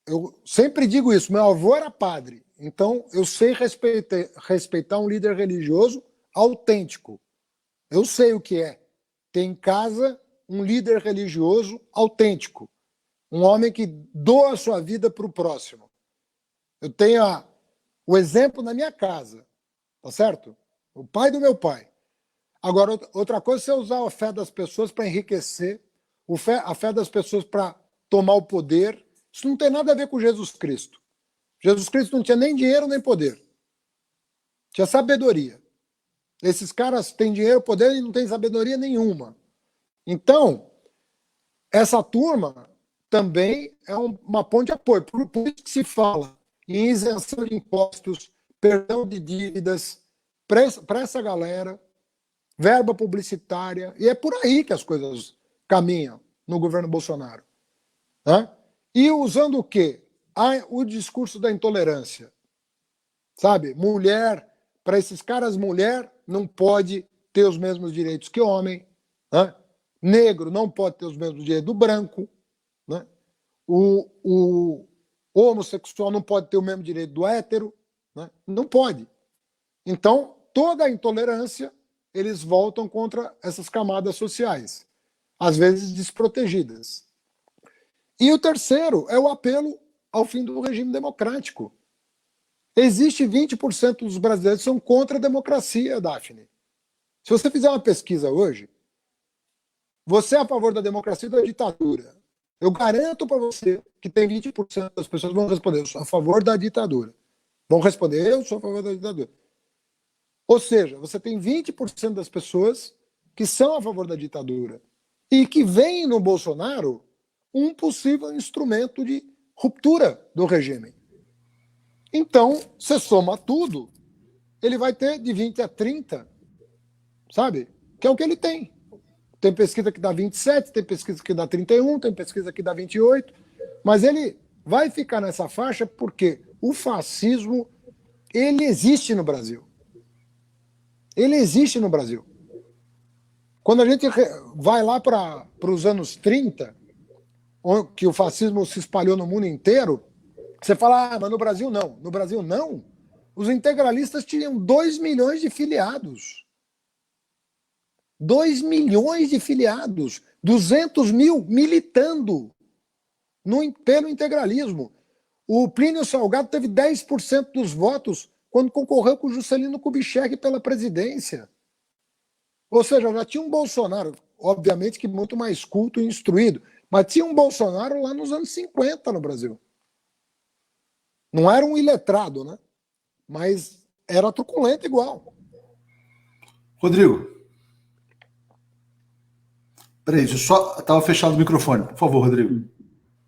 eu sempre digo isso, meu avô era padre, então eu sei respeitar um líder religioso autêntico. Eu sei o que é ter em casa um líder religioso autêntico, um homem que doa a sua vida para o próximo. Eu tenho o exemplo na minha casa, tá certo? O pai do meu pai. Agora, outra coisa é você usar a fé das pessoas para enriquecer, a fé das pessoas para tomar o poder. Isso não tem nada a ver com Jesus Cristo. Jesus Cristo não tinha nem dinheiro nem poder. Tinha sabedoria. Esses caras têm dinheiro, poder e não têm sabedoria nenhuma. Então, essa turma também é uma ponte de apoio. Por isso que se fala em isenção de impostos, perdão de dívidas para essa galera, verba publicitária, e é por aí que as coisas caminham no governo Bolsonaro. Né? E usando o quê? O discurso da intolerância. Sabe? Mulher, para esses caras, mulher não pode ter os mesmos direitos que homem. Né? Negro não pode ter os mesmos direitos do branco. Né? O homossexual não pode ter o mesmo direito do hétero. Né? Não pode. Então, toda a intolerância, eles voltam contra essas camadas sociais, às vezes desprotegidas. E o terceiro é o apelo ao fim do regime democrático. Existe 20% dos brasileiros que são contra a democracia, Daphne. Se você fizer uma pesquisa hoje, você é a favor da democracia ou da ditadura? Eu garanto para você que tem 20% das pessoas que vão responder, eu sou a favor da ditadura. Vão responder, eu sou a favor da ditadura. Ou seja, você tem 20% das pessoas que são a favor da ditadura e que veem no Bolsonaro um possível instrumento de ruptura do regime. Então, você soma tudo, ele vai ter de 20 a 30, sabe? Que é o que ele tem. Tem pesquisa que dá 27, tem pesquisa que dá 31, tem pesquisa que dá 28, mas ele vai ficar nessa faixa porque o fascismo, ele existe no Brasil. Ele existe no Brasil. Quando a gente vai lá para os anos 30, que o fascismo se espalhou no mundo inteiro, você fala, mas no Brasil não. No Brasil não. Os integralistas tinham 2 milhões de filiados. 2 milhões de filiados. 200 mil militando pelo integralismo. O Plínio Salgado teve 10% dos votos quando concorreu com o Juscelino Kubitschek pela presidência. Ou seja, já tinha um Bolsonaro, obviamente que muito mais culto e instruído, mas tinha um Bolsonaro lá nos anos 50 no Brasil. Não era um iletrado, né? Mas era truculento igual. Rodrigo. Peraí, só estava fechado o microfone. Por favor, Rodrigo.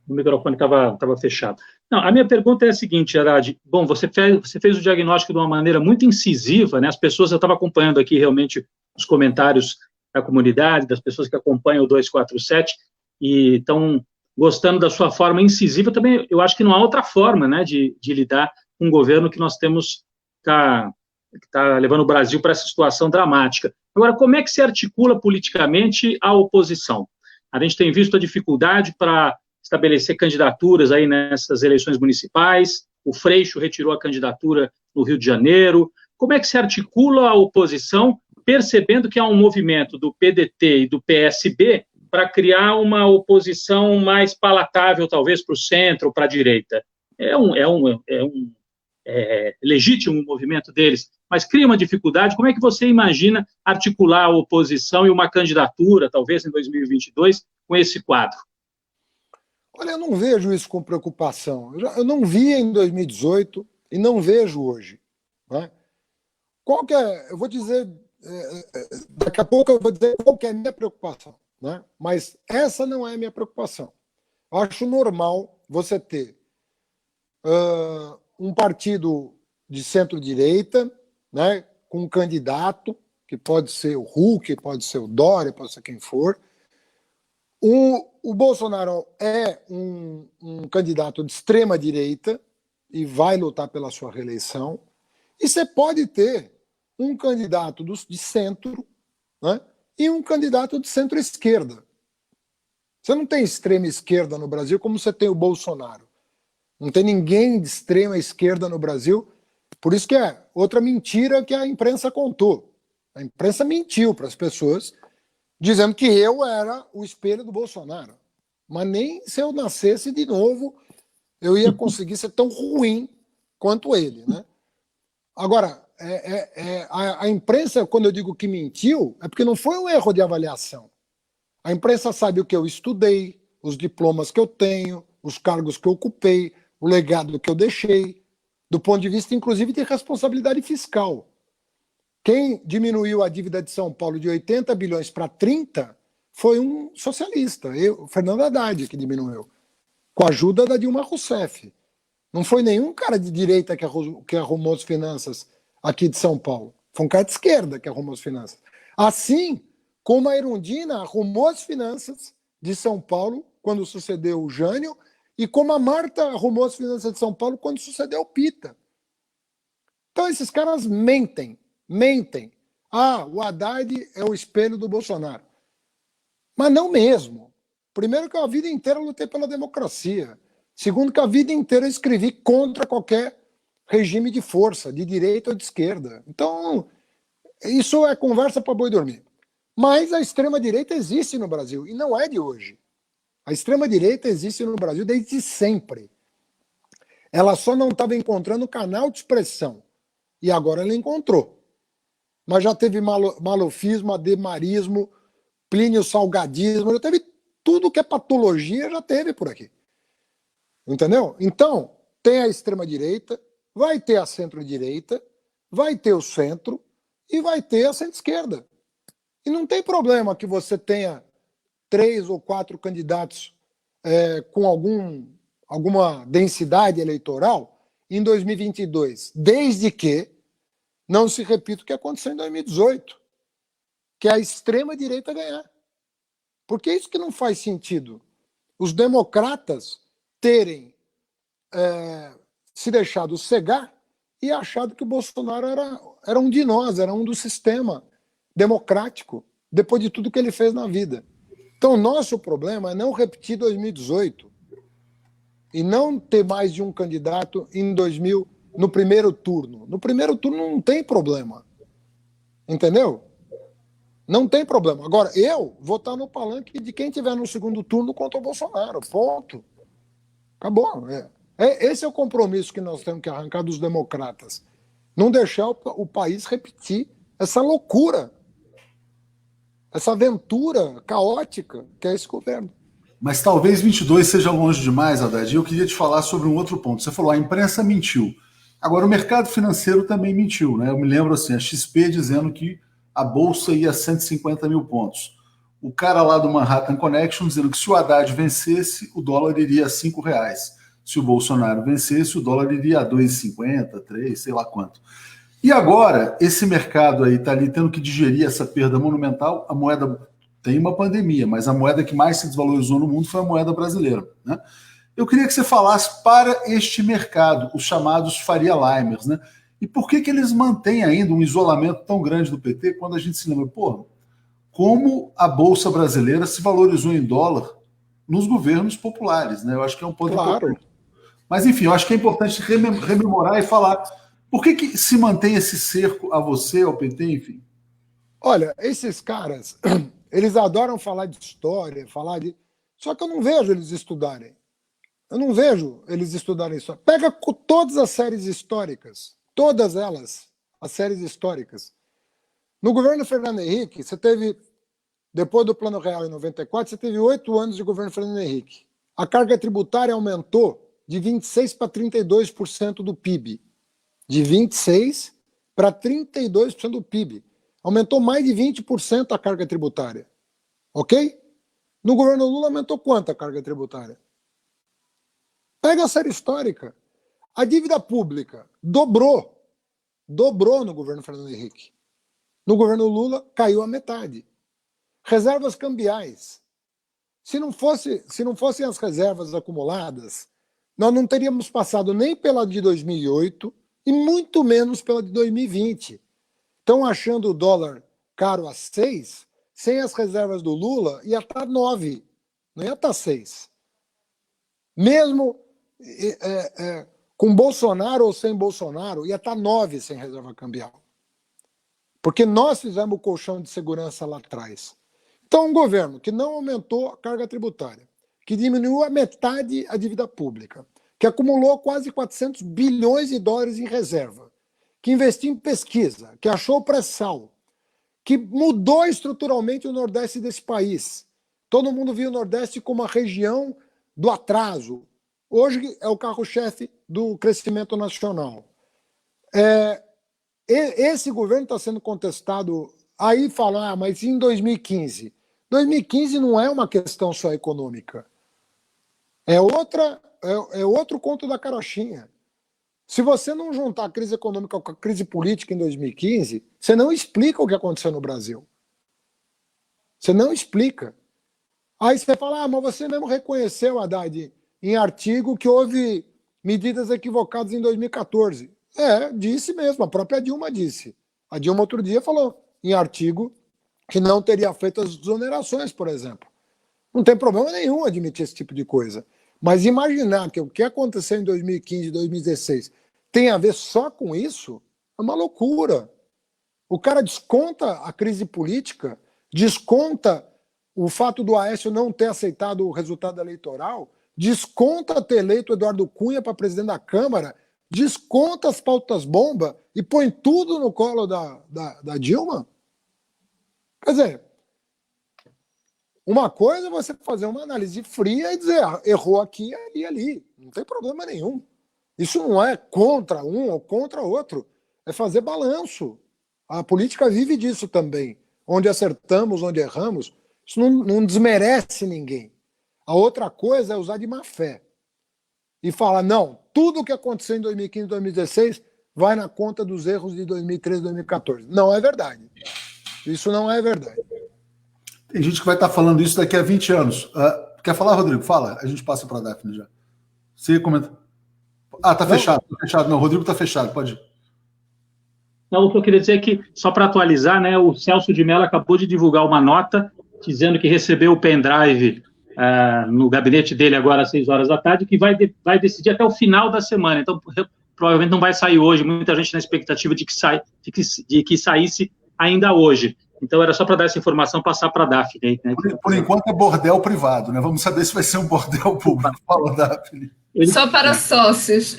O microfone estava fechado. Não, a minha pergunta é a seguinte, Haddad. Bom, você fez o diagnóstico de uma maneira muito incisiva, né? As pessoas, eu estava acompanhando aqui realmente os comentários da comunidade, das pessoas que acompanham o 247 e estão gostando da sua forma incisiva. Também, eu acho que não há outra forma, né, de lidar com um governo que nós temos, que está levando o Brasil para essa situação dramática. Agora, como é que se articula politicamente a oposição? A gente tem visto a dificuldade para estabelecer candidaturas aí nessas eleições municipais, o Freixo retirou a candidatura no Rio de Janeiro. Como é que se articula a oposição, percebendo que há um movimento do PDT e do PSB para criar uma oposição mais palatável, talvez, para o centro ou para a direita? É legítimo o movimento deles, mas cria uma dificuldade. Como é que você imagina articular a oposição e uma candidatura, talvez em 2022, com esse quadro? Olha, eu não vejo isso com preocupação. Eu não via em 2018 e não vejo hoje. Né? Qual que é, eu vou dizer, daqui a pouco eu vou dizer qual que é a minha preocupação. Né? Mas essa não é a minha preocupação. Eu acho normal você ter um partido de centro-direita, né, com um candidato, que pode ser o Huck, pode ser o Dória, pode ser quem for. O Bolsonaro é um candidato de extrema-direita e vai lutar pela sua reeleição. E você pode ter um candidato de centro, né, e um candidato de centro-esquerda. Você não tem extrema-esquerda no Brasil como você tem o Bolsonaro. Não tem ninguém de extrema-esquerda no Brasil. Por isso que é outra mentira que a imprensa contou. A imprensa mentiu para as pessoas, dizendo que eu era o espelho do Bolsonaro. Mas nem se eu nascesse de novo, eu ia conseguir ser tão ruim quanto ele. Né? Agora, a imprensa, quando eu digo que mentiu, é porque não foi um erro de avaliação. A imprensa sabe o que eu estudei, os diplomas que eu tenho, os cargos que eu ocupei, o legado que eu deixei, do ponto de vista, inclusive, de responsabilidade fiscal. Quem diminuiu a dívida de São Paulo de 80 bilhões para 30 foi um socialista, Fernando Haddad, que diminuiu, com a ajuda da Dilma Rousseff. Não foi nenhum cara de direita que arrumou as finanças aqui de São Paulo. Foi um cara de esquerda que arrumou as finanças. Assim como a Erundina arrumou as finanças de São Paulo quando sucedeu o Jânio, e como a Marta arrumou as finanças de São Paulo quando sucedeu o Pita. Então esses caras mentem. O Haddad é o espelho do Bolsonaro. Mas não mesmo. Primeiro que a vida inteira eu lutei pela democracia. Segundo que a vida inteira eu escrevi contra qualquer regime de força, de direita ou de esquerda. Então, isso é conversa para boi dormir. Mas a extrema-direita existe no Brasil, e não é de hoje. A extrema-direita existe no Brasil desde sempre. Ela só não estava encontrando canal de expressão. E agora ela encontrou. Mas já teve malofismo, ademarismo, Plínio Salgadismo, já teve tudo que é patologia, já teve por aqui. Entendeu? Então, tem a extrema-direita, vai ter a centro-direita, vai ter o centro e vai ter a centro-esquerda. E não tem problema que você tenha 3 ou 4 candidatos com alguma densidade eleitoral em 2022, desde que não se repita o que aconteceu em 2018, que é a extrema-direita ganhar. Porque é isso que não faz sentido. Os democratas terem se deixado cegar e achado que o Bolsonaro era um de nós, era um do sistema democrático, depois de tudo que ele fez na vida. Então, nosso problema é não repetir 2018 e não ter mais de um candidato no primeiro turno. No primeiro turno não tem problema. Entendeu? Não tem problema. Agora, eu vou estar no palanque de quem tiver no segundo turno contra o Bolsonaro. Ponto. Acabou. Esse é o compromisso que nós temos que arrancar dos democratas. Não deixar o país repetir essa loucura, essa aventura caótica que é esse governo. Mas talvez 22 seja longe demais, Haddad. Eu queria te falar sobre um outro ponto. Você falou, a imprensa mentiu. Agora, o mercado financeiro também mentiu, né? Eu me lembro assim, a XP dizendo que a Bolsa ia a 150 mil pontos. O cara lá do Manhattan Connection dizendo que se o Haddad vencesse, o dólar iria a R$5. Se o Bolsonaro vencesse, o dólar iria a 2,50, 3, sei lá quanto. E agora, esse mercado aí está ali tendo que digerir essa perda monumental. A moeda tem uma pandemia, mas a moeda que mais se desvalorizou no mundo foi a moeda brasileira, né? Eu queria que você falasse para este mercado, os chamados Faria Limers, né? E por que eles mantêm ainda um isolamento tão grande do PT quando a gente se lembra, como a Bolsa Brasileira se valorizou em dólar nos governos populares, né? Eu acho que é um ponto importante. Mas, enfim, eu acho que é importante rememorar e falar por que se mantém esse cerco a você, ao PT, enfim. Olha, esses caras, eles adoram falar de história, só que eu não vejo eles estudarem. Eu não vejo eles estudarem isso. Pega todas as séries históricas, todas elas, as séries históricas. No governo Fernando Henrique, você teve, depois do Plano Real em 94, você teve 8 anos de governo Fernando Henrique. A carga tributária aumentou de 26% para 32% do PIB. De 26% para 32% do PIB. Aumentou mais de 20% a carga tributária. Ok? No governo Lula aumentou quanto a carga tributária? Pega a série histórica. A dívida pública dobrou. Dobrou no governo Fernando Henrique. No governo Lula, caiu a metade. Reservas cambiais. Se não fossem as reservas acumuladas, nós não teríamos passado nem pela de 2008 e muito menos pela de 2020. Estão achando o dólar caro a 6, sem as reservas do Lula ia estar 9, não ia estar 6. Mesmo com Bolsonaro ou sem Bolsonaro, ia estar 9 sem reserva cambial. Porque nós fizemos o colchão de segurança lá atrás. Então, um governo que não aumentou a carga tributária, que diminuiu a metade a dívida pública, que acumulou quase 400 bilhões de dólares em reserva, que investiu em pesquisa, que achou o pré-sal, que mudou estruturalmente o Nordeste desse país. Todo mundo viu o Nordeste como a região do atraso. Hoje é o carro-chefe do crescimento nacional. esse governo está sendo contestado. Aí falam, mas em 2015? 2015 não é uma questão só econômica. É outro conto da carochinha. Se você não juntar a crise econômica com a crise política em 2015, você não explica o que aconteceu no Brasil. Você não explica. Aí você fala, mas você mesmo reconheceu, Haddad, em artigo que houve medidas equivocadas em 2014. Disse mesmo, a própria Dilma disse. A Dilma outro dia falou em artigo que não teria feito as exonerações, por exemplo. Não tem problema nenhum admitir esse tipo de coisa. Mas imaginar que o que aconteceu em 2015 e 2016 tem a ver só com isso é uma loucura. O cara desconta a crise política, desconta o fato do Aécio não ter aceitado o resultado eleitoral, desconta ter eleito o Eduardo Cunha para presidente da Câmara, desconta as pautas bomba e põe tudo no colo da Dilma. Quer dizer, uma coisa é você fazer uma análise fria e dizer, errou aqui e ali. Não tem problema nenhum. Isso não é contra um ou contra outro. É fazer balanço. A política vive disso também. Onde acertamos, onde erramos. Isso não desmerece ninguém. A outra coisa é usar de má fé. E falar, não, tudo o que aconteceu em 2015 e 2016 vai na conta dos erros de 2013 e 2014. Não é verdade. Isso não é verdade. Tem gente que vai estar falando isso daqui a 20 anos. Quer falar, Rodrigo? Fala. A gente passa para a Daphne já. Você comenta. Tá fechado. Tá fechado. Não, o Rodrigo tá fechado. Pode ir. Não, o que eu queria dizer é que, só para atualizar, né, o Celso de Mello acabou de divulgar uma nota dizendo que recebeu o pendrive no gabinete dele agora às 6 horas da tarde, que vai decidir até o final da semana. Então, provavelmente não vai sair hoje. Muita gente na expectativa de que saísse ainda hoje. Então, era só para dar essa informação, passar para a Daphne. Né? Por enquanto é bordel privado, né? Vamos saber se vai ser um bordel público. Fala, Daphne. Só para sócios.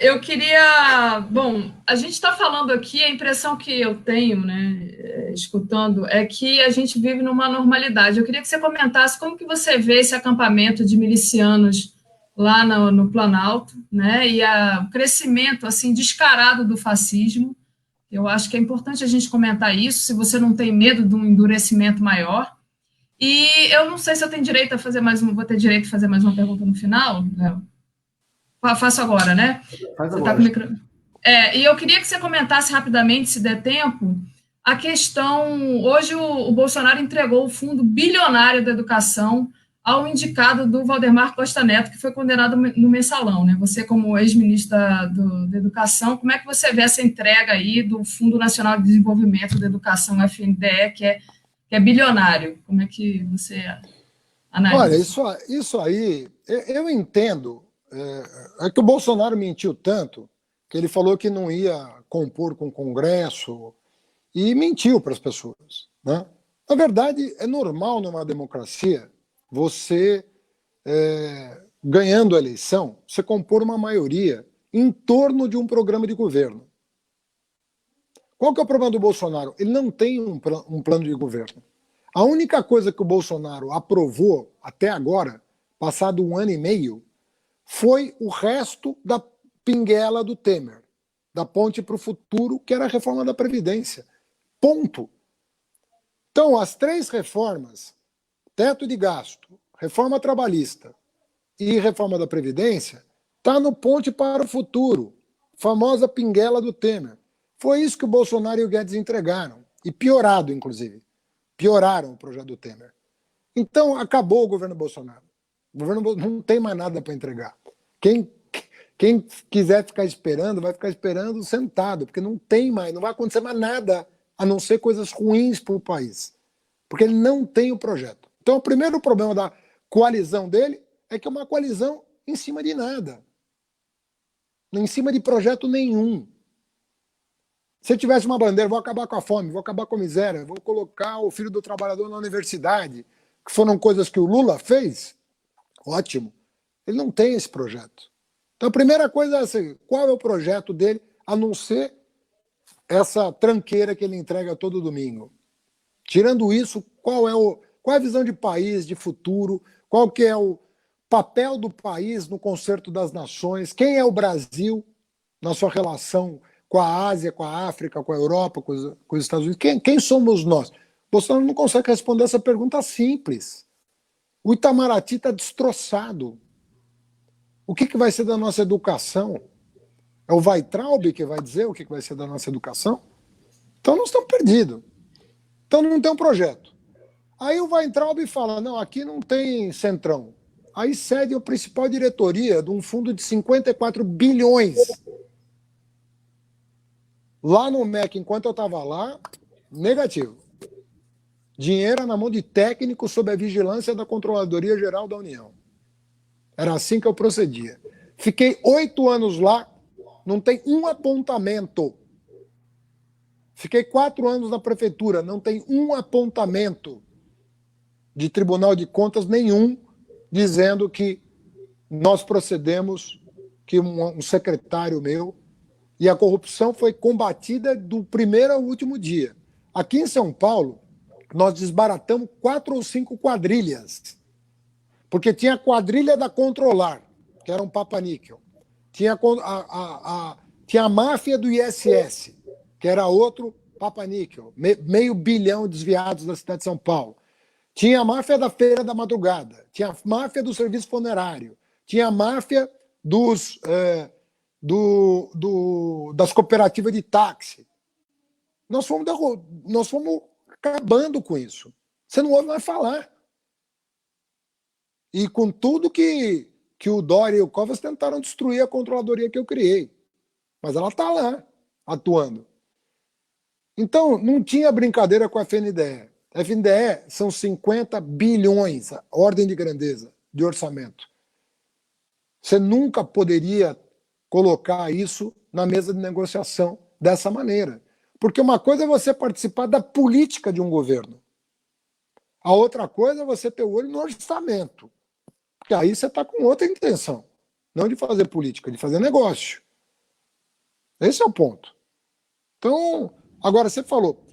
Eu queria... Bom, a gente está falando aqui, a impressão que eu tenho, né, escutando, é que a gente vive numa normalidade. Eu queria que você comentasse como que você vê esse acampamento de milicianos lá no Planalto, né, e o crescimento assim, descarado do fascismo. Eu acho que é importante a gente comentar isso, se você não tem medo de um endurecimento maior. E eu não sei se eu tenho direito a fazer vou ter direito a fazer mais uma pergunta no final, Léo? Faço agora, né? Faz você agora. Tá com e eu queria que você comentasse rapidamente, se der tempo, a questão... Hoje o Bolsonaro entregou o fundo bilionário da educação ao indicado do Valdemar Costa Neto, que foi condenado no Mensalão, né? Você, como ex-ministro da Educação, como é que você vê essa entrega aí do Fundo Nacional de Desenvolvimento da Educação, FNDE, que é bilionário? Como é que você analisa? Olha, isso aí, eu entendo. É que o Bolsonaro mentiu tanto que ele falou que não ia compor com o Congresso e mentiu para as pessoas, né? Na verdade, é normal numa democracia você, ganhando a eleição, você compor uma maioria em torno de um programa de governo. Qual que é o problema do Bolsonaro? Ele não tem um plano de governo. A única coisa que o Bolsonaro aprovou até agora, passado 1 ano e meio, foi o resto da pinguela do Temer, da ponte para o futuro, que era a reforma da Previdência. Ponto. Então, as 3 reformas, teto de gasto, reforma trabalhista e reforma da Previdência, está no ponte para o futuro, famosa pinguela do Temer. Foi isso que o Bolsonaro e o Guedes entregaram, e piorado, inclusive. Pioraram o projeto do Temer. Então, acabou o governo Bolsonaro. O governo não tem mais nada para entregar. Quem quiser ficar esperando, vai ficar esperando sentado, porque não tem mais, não vai acontecer mais nada, a não ser coisas ruins para o país. Porque ele não tem o projeto. Então, o primeiro problema da coalizão dele é que é uma coalizão em cima de nada. Em cima de projeto nenhum. Se eu tivesse uma bandeira, vou acabar com a fome, vou acabar com a miséria, vou colocar o filho do trabalhador na universidade, que foram coisas que o Lula fez, ótimo. Ele não tem esse projeto. Então, a primeira coisa é assim, qual é o projeto dele, a não ser essa tranqueira que ele entrega todo domingo? Tirando isso, qual é a visão de país, de futuro, qual que é o papel do país no concerto das nações, quem é o Brasil na sua relação com a Ásia, com a África, com a Europa, com os Estados Unidos. Quem somos nós? Bolsonaro não consegue responder essa pergunta simples. O Itamaraty está destroçado. O que vai ser da nossa educação? É o Weintraub que vai dizer o que vai ser da nossa educação? Então nós estamos perdidos. Então não tem um projeto. Aí o Weintraub fala, não, aqui não tem centrão. Aí cede a principal diretoria de um fundo de 54 bilhões. Lá no MEC, enquanto eu estava lá, negativo. Dinheiro na mão de técnicos sob a vigilância da Controladoria Geral da União. Era assim que eu procedia. Fiquei 8 anos lá, não tem um apontamento. Fiquei 4 anos na prefeitura, não tem um apontamento de Tribunal de Contas nenhum dizendo que nós procedemos, que um secretário meu, e a corrupção foi combatida do primeiro ao último dia. Aqui em São Paulo, nós desbaratamos 4 ou 5 quadrilhas, porque tinha a quadrilha da Controlar, que era um papa-níquel. Tinha a máfia do ISS, que era outro papa-níquel, meio bilhão desviados da cidade de São Paulo. Tinha a máfia da Feira da Madrugada, tinha a máfia do serviço funerário, tinha a máfia das cooperativas de táxi. Nós fomos acabando com isso. Você não ouve mais falar. E com tudo que o Dória e o Covas tentaram destruir a controladoria que eu criei. Mas ela está lá, atuando. Então, não tinha brincadeira com a FNDE. A FNDE são 50 bilhões, a ordem de grandeza, de orçamento. Você nunca poderia colocar isso na mesa de negociação dessa maneira. Porque uma coisa é você participar da política de um governo. A outra coisa é você ter o olho no orçamento. Porque aí você está com outra intenção. Não de fazer política, de fazer negócio. Esse é o ponto. Então, agora você falou.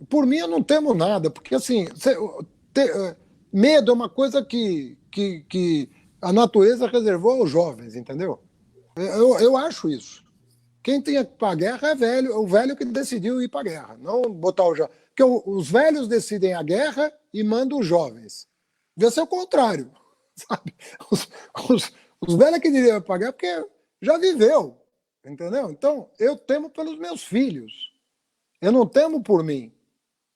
Por mim, eu não temo nada. Porque, assim, medo é uma coisa que a natureza reservou aos jovens, entendeu? Eu acho isso. Quem tem que ir para a guerra é o velho que decidiu ir para a guerra, não botar o jovem. Porque os velhos decidem a guerra e mandam os jovens. Devia ser o contrário. Sabe? Os velhos que diriam para a guerra porque já viveu, entendeu? Então, eu temo pelos meus filhos. Eu não temo por mim.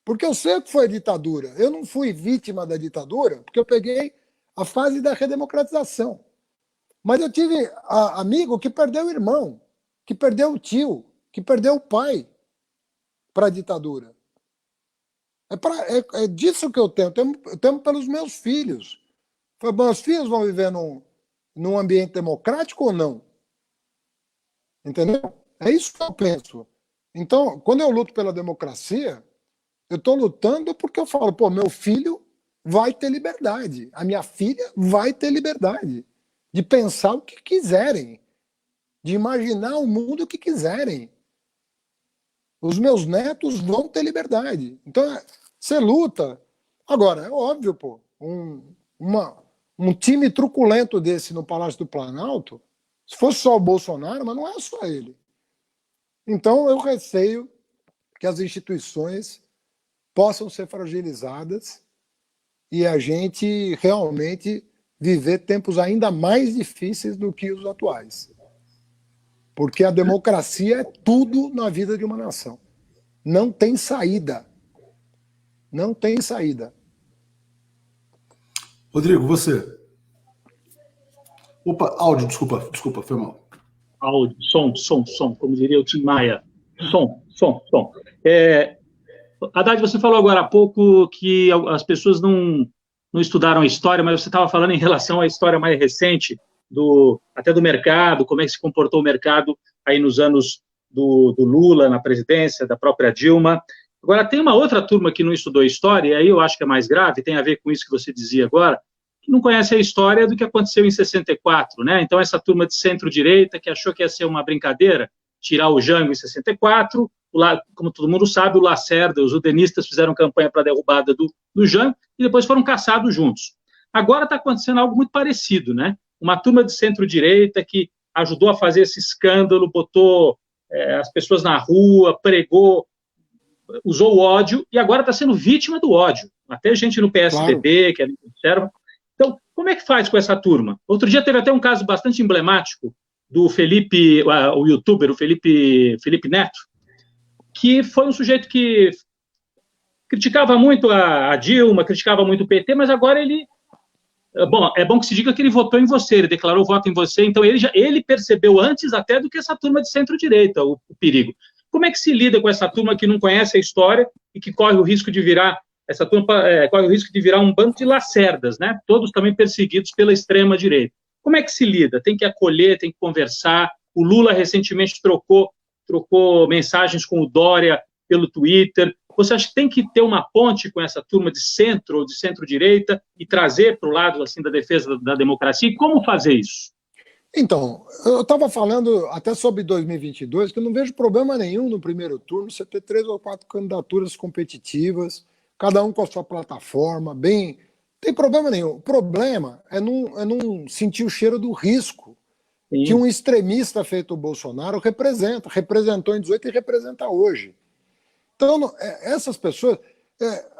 Porque eu sei que foi a ditadura. Eu não fui vítima da ditadura porque eu peguei a fase da redemocratização. Mas eu tive amigo que perdeu o irmão, que perdeu o tio, que perdeu o pai para a ditadura. É disso que eu temo. Eu temo pelos meus filhos. Meus filhos vão viver num ambiente democrático ou não? Entendeu? É isso que eu penso. Então, quando eu luto pela democracia, eu estou lutando porque eu falo, meu filho vai ter liberdade. A minha filha vai ter liberdade de pensar o que quiserem, de imaginar o mundo que quiserem. Os meus netos vão ter liberdade. Então, você luta. Agora, é óbvio, um time truculento desse no Palácio do Planalto, se fosse só o Bolsonaro, mas não é só ele. Então, eu receio que as instituições possam ser fragilizadas e a gente realmente viver tempos ainda mais difíceis do que os atuais. Porque a democracia é tudo na vida de uma nação. Não tem saída. Não tem saída. Rodrigo, você. Opa, áudio, desculpa, foi mal. Áudio, som, como diria o Tim Maia. Som. Haddad, você falou agora há pouco que as pessoas não estudaram a história, mas você estava falando em relação à história mais recente, até do mercado, como é que se comportou o mercado aí nos anos do Lula na presidência, da própria Dilma. Agora, tem uma outra turma que não estudou história, e aí eu acho que é mais grave, tem a ver com isso que você dizia agora, que não conhece a história do que aconteceu em 64, né? Então, essa turma de centro-direita que achou que ia ser uma brincadeira, tirar o Jango em 64, como todo mundo sabe, o Lacerda, os udenistas fizeram campanha para a derrubada do Jango e depois foram caçados juntos. Agora está acontecendo algo muito parecido, né? Uma turma de centro-direita que ajudou a fazer esse escândalo, botou as pessoas na rua, pregou, usou o ódio, e agora está sendo vítima do ódio. Até gente no PSDB, claro, que ali observa. Então, como é que faz com essa turma? Outro dia teve até um caso bastante emblemático do Felipe, o youtuber, o Felipe Neto, que foi um sujeito que criticava muito a Dilma, criticava muito o PT, mas agora ele... Bom, é bom que se diga que ele votou em você, ele declarou voto em você, então ele percebeu antes até do que essa turma de centro-direita o perigo. Como é que se lida com essa turma que não conhece a história e que corre o risco de virar, essa turma corre o risco de virar um bando de lacerdas, né? Todos também perseguidos pela extrema-direita. Como é que se lida? Tem que acolher, tem que conversar. O Lula recentemente trocou mensagens com o Dória pelo Twitter. Você acha que tem que ter uma ponte com essa turma de centro ou de centro-direita e trazer para o lado assim, da defesa da democracia? E como fazer isso? Então, eu estava falando até sobre 2022, que eu não vejo problema nenhum no primeiro turno você ter 3 ou 4 candidaturas competitivas, cada um com a sua plataforma, bem... Não tem problema nenhum. O problema é não sentir o cheiro do risco que um extremista feito o Bolsonaro representou em 18 e representa hoje. Então, essas pessoas...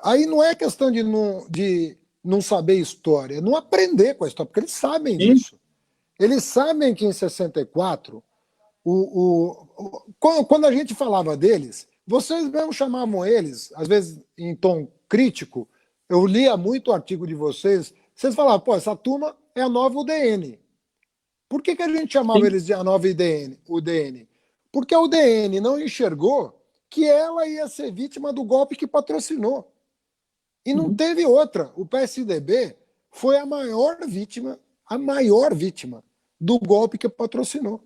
aí não é questão de não saber história, é não aprender com a história, porque eles sabem disso. Eles sabem que em 64, quando a gente falava deles, vocês mesmo chamavam eles, às vezes em tom crítico, eu lia muito o artigo de vocês falavam, pô, essa turma é a nova UDN. Por que a gente chamava eles de a nova UDN? Porque a UDN não enxergou que ela ia ser vítima do golpe que patrocinou. E não teve outra. O PSDB foi a maior vítima do golpe que patrocinou.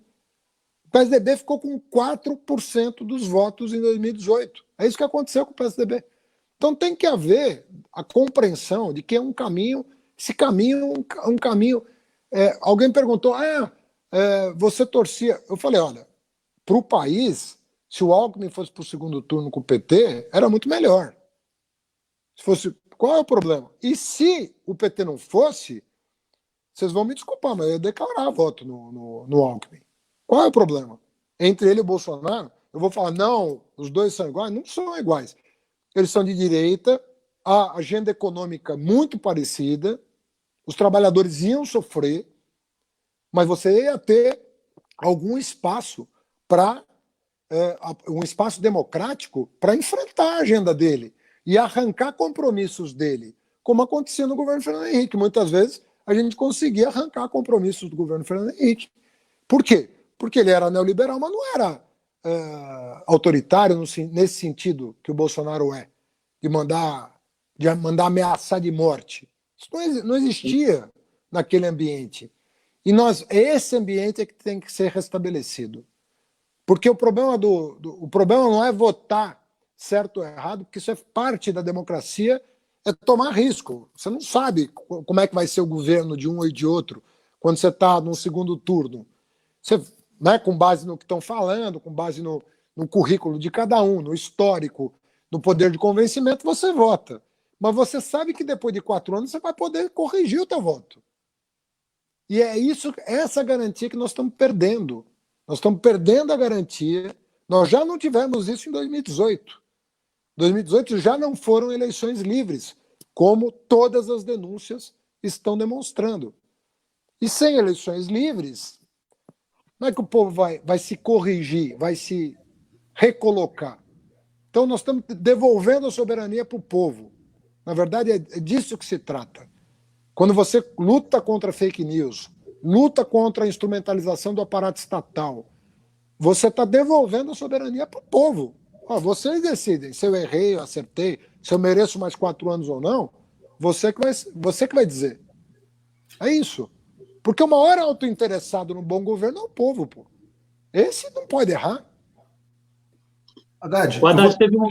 O PSDB ficou com 4% dos votos em 2018. É isso que aconteceu com o PSDB. Então tem que haver a compreensão de que é um caminho, esse caminho é um caminho... alguém perguntou, você torcia... Eu falei, olha, para o país, se o Alckmin fosse para o segundo turno com o PT, era muito melhor. Se fosse, qual é o problema? E se o PT não fosse, vocês vão me desculpar, mas eu ia declarar voto no Alckmin. Qual é o problema? Entre ele e o Bolsonaro, eu vou falar, não, os dois são iguais? Não são iguais. Eles são de direita, a agenda econômica muito parecida, os trabalhadores iam sofrer, mas você ia ter algum espaço um espaço democrático para enfrentar a agenda dele e arrancar compromissos dele, como acontecia no governo Fernando Henrique. Muitas vezes a gente conseguia arrancar compromissos do governo Fernando Henrique. Por quê? Porque ele era neoliberal, mas não era autoritário nesse sentido que o Bolsonaro é, de mandar ameaçar de morte. Isso não existia naquele ambiente. E esse ambiente é que tem que ser restabelecido. Porque o problema não é votar certo ou errado, porque isso é parte da democracia, é tomar risco. Você não sabe como é que vai ser o governo de um ou de outro quando você está no segundo turno. Você, com base no que estão falando, com base no currículo de cada um, no histórico, no poder de convencimento, você vota. Mas você sabe que depois de 4 anos você vai poder corrigir o teu voto. E é essa garantia que nós estamos perdendo. Nós estamos perdendo a garantia. Nós já não tivemos isso em 2018. 2018 já não foram eleições livres, como todas as denúncias estão demonstrando. E sem eleições livres, como é que o povo vai se corrigir, vai se recolocar? Então nós estamos devolvendo a soberania para o povo. Na verdade, é disso que se trata. Quando você luta contra fake news, luta contra a instrumentalização do aparato estatal, você está devolvendo a soberania para o povo. Vocês decidem se eu errei, eu acertei, se eu mereço mais 4 anos ou não, você que vai dizer. É isso. Porque o maior autointeressado no bom governo é o povo, pô. Esse não pode errar. Haddad. O Haddad teve um...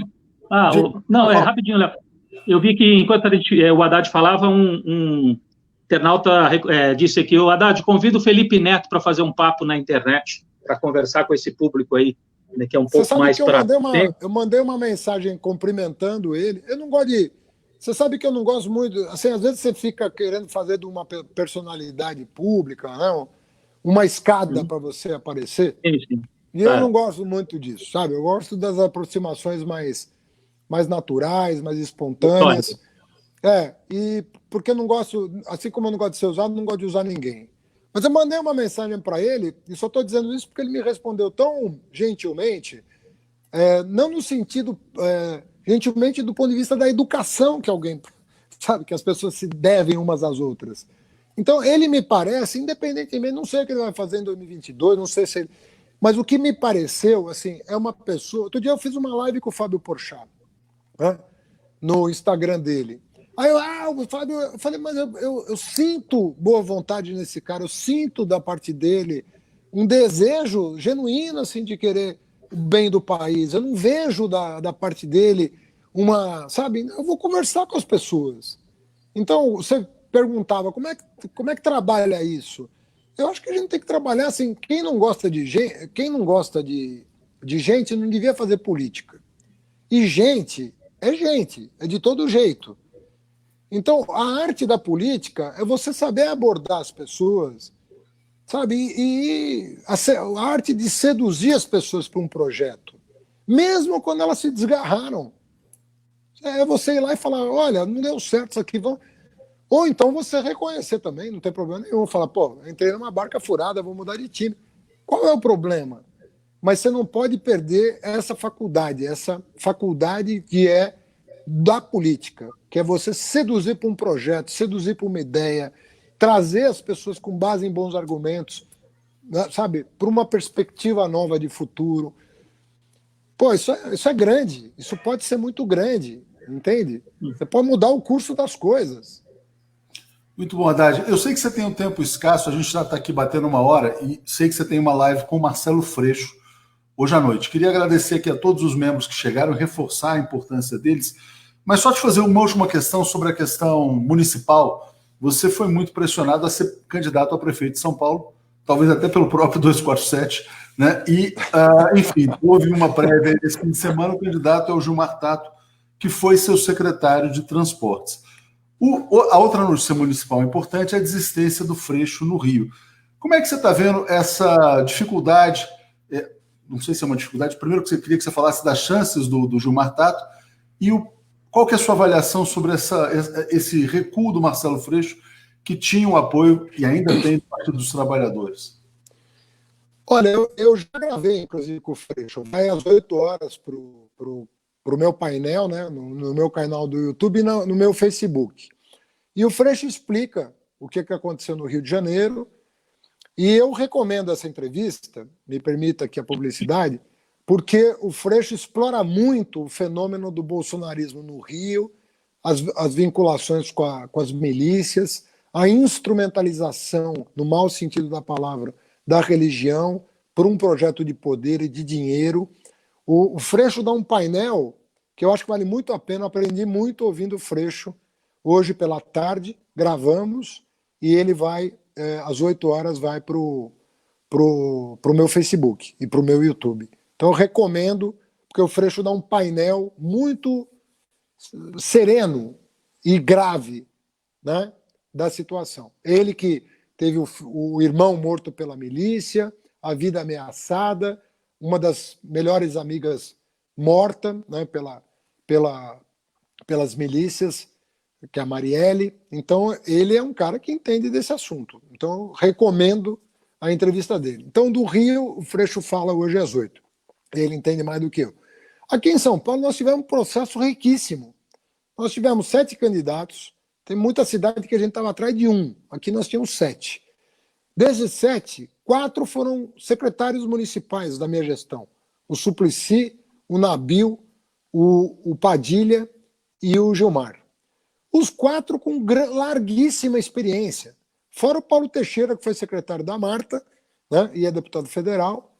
rapidinho, Léo. Eu vi que enquanto o Haddad falava, um internauta disse aqui, o Haddad, convida o Felipe Neto para fazer um papo na internet, para conversar com esse público aí, né, que é um pouco mais para... Eu mandei uma mensagem cumprimentando ele. Eu não gosto de... Você sabe que eu não gosto muito... Assim, às vezes você fica querendo fazer de uma personalidade pública, não? uma escada para você aparecer. Sim. E eu não gosto muito disso, sabe? Eu gosto das aproximações mais naturais, mais espontâneas. E porque eu não gosto, assim como eu não gosto de ser usado, não gosto de usar ninguém. Mas eu mandei uma mensagem para ele, e só estou dizendo isso porque ele me respondeu tão gentilmente, não no sentido, gentilmente do ponto de vista da educação que alguém, sabe, que as pessoas se devem umas às outras. Então, ele me parece, independentemente, não sei o que ele vai fazer em 2022, não sei se ele... Mas o que me pareceu, assim, é uma pessoa... Outro dia eu fiz uma live com o Fábio Porchat, né, no Instagram dele. Aí o Fábio, eu falei, mas eu sinto boa vontade nesse cara, eu sinto da parte dele um desejo genuíno, assim, de querer o bem do país. Eu não vejo da parte dele uma... Sabe, eu vou conversar com as pessoas. Então, você perguntava, como é que trabalha isso? Eu acho que a gente tem que trabalhar assim, quem não gosta de gente não devia fazer política. E gente, é de todo jeito. Então, a arte da política é você saber abordar as pessoas, sabe? E a arte de seduzir as pessoas para um projeto, mesmo quando elas se desgarraram. É você ir lá e falar, olha, não deu certo isso aqui, vamos... Ou então você reconhecer também, não tem problema nenhum. Falar, pô, entrei numa barca furada, vou mudar de time. Qual é o problema? Mas você não pode perder essa faculdade que é da política, que é você seduzir para um projeto, seduzir para uma ideia, trazer as pessoas com base em bons argumentos, né, sabe, para uma perspectiva nova de futuro. Pô, isso é grande, isso pode ser muito grande, entende? Você pode mudar o curso das coisas. Muito bom, Haddad. Eu sei que você tem um tempo escasso, a gente já está aqui batendo 1 hora, e sei que você tem uma live com o Marcelo Freixo hoje à noite. Queria agradecer aqui a todos os membros que chegaram, reforçar a importância deles, mas só te fazer uma última questão sobre a questão municipal. Você foi muito pressionado a ser candidato a prefeito de São Paulo, talvez até pelo próprio 247, né? E, enfim, houve uma prévia esse fim de semana, o candidato é o Gilmar Tato, que foi seu secretário de transportes. A outra notícia municipal importante é a desistência do Freixo no Rio. Como é que você está vendo essa dificuldade? Não sei se é uma dificuldade. Primeiro, que eu queria que você falasse das chances do Gilmar Tato e qual que é a sua avaliação sobre esse recuo do Marcelo Freixo, que tinha um apoio e ainda tem do Partido dos Trabalhadores. Olha, eu já gravei, inclusive, com o Freixo. Vai às 8 horas para o meu painel, né, no meu canal do YouTube e no meu Facebook. E o Freixo explica o que aconteceu no Rio de Janeiro. E eu recomendo essa entrevista, me permita aqui a publicidade, porque o Freixo explora muito o fenômeno do bolsonarismo no Rio, as vinculações com as milícias, a instrumentalização, no mau sentido da palavra, da religião por um projeto de poder e de dinheiro. O Freixo dá um painel que eu acho que vale muito a pena. Eu aprendi muito ouvindo o Freixo. Hoje pela tarde, gravamos, e ele vai, às 8 horas, vai para o meu Facebook e para o meu YouTube. Então eu recomendo, porque o Freixo dá um painel muito sereno e grave, né, da situação. Ele que teve o irmão morto pela milícia, a vida ameaçada, uma das melhores amigas morta, né, pelas milícias, que é a Marielle. Então, ele é um cara que entende desse assunto. Então, recomendo a entrevista dele. Então, do Rio, o Freixo fala hoje às 8. Ele entende mais do que eu. Aqui em São Paulo, nós tivemos um processo riquíssimo. Nós tivemos 7 candidatos. Tem muita cidade que a gente estava atrás de 1. Aqui nós tínhamos 7. Desses 7, 4 foram secretários municipais da minha gestão. O Suplicy, o Nabil, o Padilha e o Gilmar. Os 4 com larguíssima experiência. Fora o Paulo Teixeira, que foi secretário da Marta, né, e é deputado federal.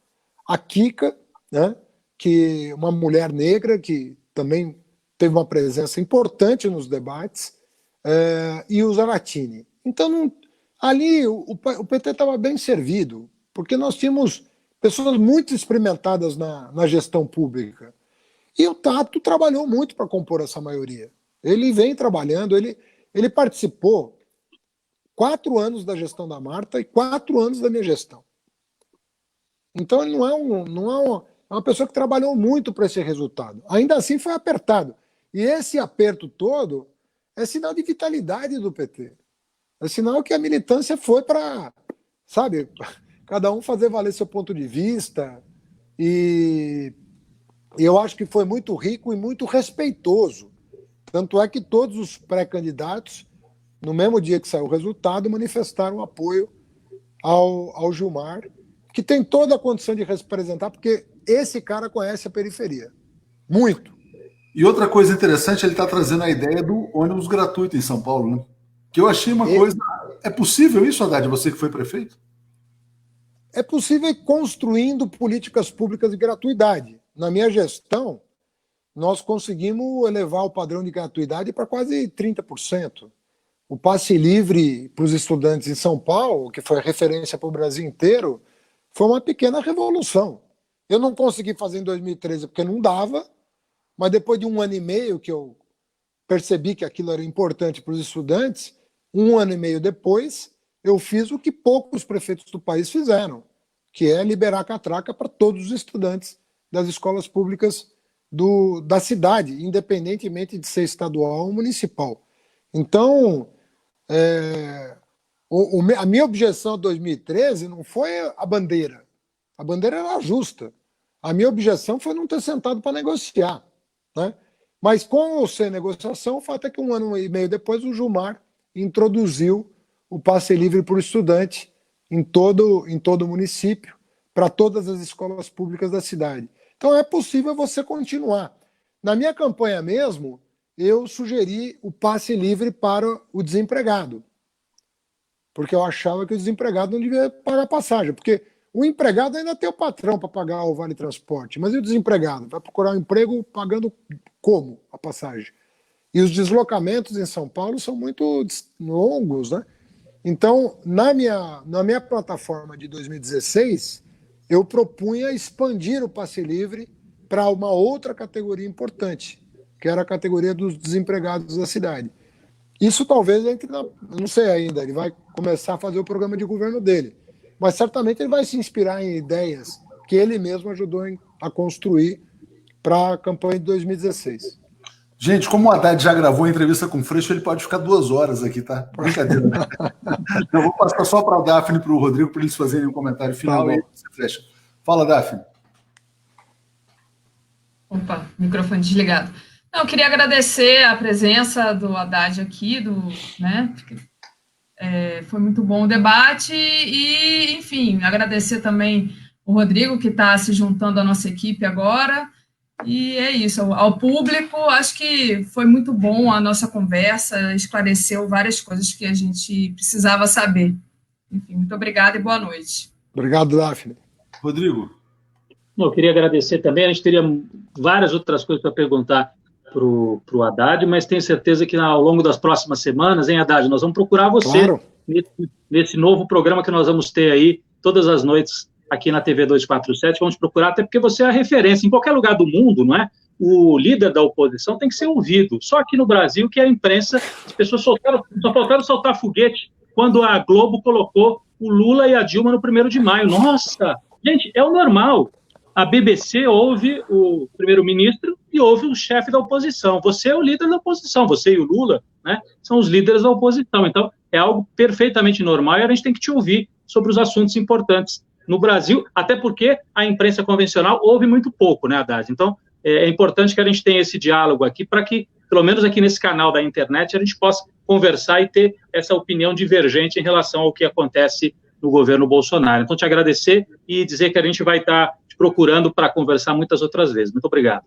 A Kika, né, que uma mulher negra que também teve uma presença importante nos debates, e o Zaratini. Então, ali o PT estava bem servido, porque nós tínhamos pessoas muito experimentadas na gestão pública. E o Tato trabalhou muito para compor essa maioria. Ele vem trabalhando, ele participou 4 anos da gestão da Marta e 4 anos da minha gestão. Então, ele é uma pessoa que trabalhou muito para esse resultado. Ainda assim, foi apertado. E esse aperto todo é sinal de vitalidade do PT. É sinal que a militância foi para, sabe, cada um fazer valer seu ponto de vista. E eu acho que foi muito rico e muito respeitoso. Tanto é que todos os pré-candidatos, no mesmo dia que saiu o resultado, manifestaram apoio ao Gilmar, que tem toda a condição de representar, porque esse cara conhece a periferia. Muito. E outra coisa interessante, ele está trazendo a ideia do ônibus gratuito em São Paulo, né? Que eu achei uma coisa... É possível isso, Haddad, você que foi prefeito? É possível ir construindo políticas públicas de gratuidade. Na minha gestão, nós conseguimos elevar o padrão de gratuidade para quase 30%. O passe livre para os estudantes em São Paulo, que foi a referência para o Brasil inteiro, foi uma pequena revolução. Eu não consegui fazer em 2013 porque não dava, mas depois de 1 ano e meio que eu percebi que aquilo era importante para os estudantes, 1 ano e meio depois, eu fiz o que poucos prefeitos do país fizeram, que é liberar a catraca para todos os estudantes das escolas públicas da cidade, independentemente de ser estadual ou municipal. Então, a minha objeção em 2013 não foi a bandeira. A bandeira era justa. A minha objeção foi não ter sentado para negociar, né? Mas com ou sem negociação, o fato é que 1 ano e meio depois o Gilmar introduziu o passe livre para o estudante em todo o município, para todas as escolas públicas da cidade. Então é possível você continuar. Na minha campanha mesmo, eu sugeri o passe livre para o desempregado, porque eu achava que o desempregado não devia pagar passagem, porque o empregado ainda tem o patrão para pagar o vale-transporte, mas e o desempregado? Vai procurar um emprego pagando como a passagem? E os deslocamentos em São Paulo são muito longos, né? Então, na minha plataforma de 2016, eu propunha expandir o passe livre para uma outra categoria importante, que era a categoria dos desempregados da cidade. Isso talvez entre eu não sei ainda, ele vai começar a fazer o programa de governo dele, mas certamente ele vai se inspirar em ideias que ele mesmo ajudou a construir para a campanha de 2016. Gente, como o Haddad já gravou a entrevista com o Freixo, ele pode ficar 2 horas aqui, tá? Brincadeira. Eu vou passar só para o Daphne e para o Rodrigo para eles fazerem um comentário final e aí você fecha. Fala, Daphne. Opa, microfone desligado. Não, eu queria agradecer a presença do Haddad aqui, né? Foi muito bom o debate e, enfim, agradecer também o Rodrigo, que está se juntando à nossa equipe agora. E é isso, ao público, acho que foi muito bom a nossa conversa, esclareceu várias coisas que a gente precisava saber. Enfim, muito obrigada e boa noite. Obrigado, Daphne. Rodrigo. Eu queria agradecer também, a gente teria várias outras coisas para perguntar para o Haddad, mas tenho certeza que ao longo das próximas semanas, hein, Haddad, nós vamos procurar você claro. nesse novo programa que nós vamos ter aí todas as noites aqui na TV 247, vamos procurar, até porque você é a referência. Em qualquer lugar do mundo, não é? O líder da oposição tem que ser ouvido. Só aqui no Brasil que a imprensa, as pessoas só faltaram soltar foguete quando a Globo colocou o Lula e a Dilma no 1º de maio. Nossa! Gente, é o normal. A BBC ouve o primeiro-ministro e ouve o chefe da oposição. Você é o líder da oposição, você e o Lula, né, são os líderes da oposição. Então, é algo perfeitamente normal e a gente tem que te ouvir sobre os assuntos importantes no Brasil, até porque a imprensa convencional ouve muito pouco, né, Haddad? Então, é importante que a gente tenha esse diálogo aqui para que, pelo menos aqui nesse canal da internet, a gente possa conversar e ter essa opinião divergente em relação ao que acontece no governo Bolsonaro. Então, te agradecer e dizer que a gente vai estar te procurando para conversar muitas outras vezes. Muito obrigado.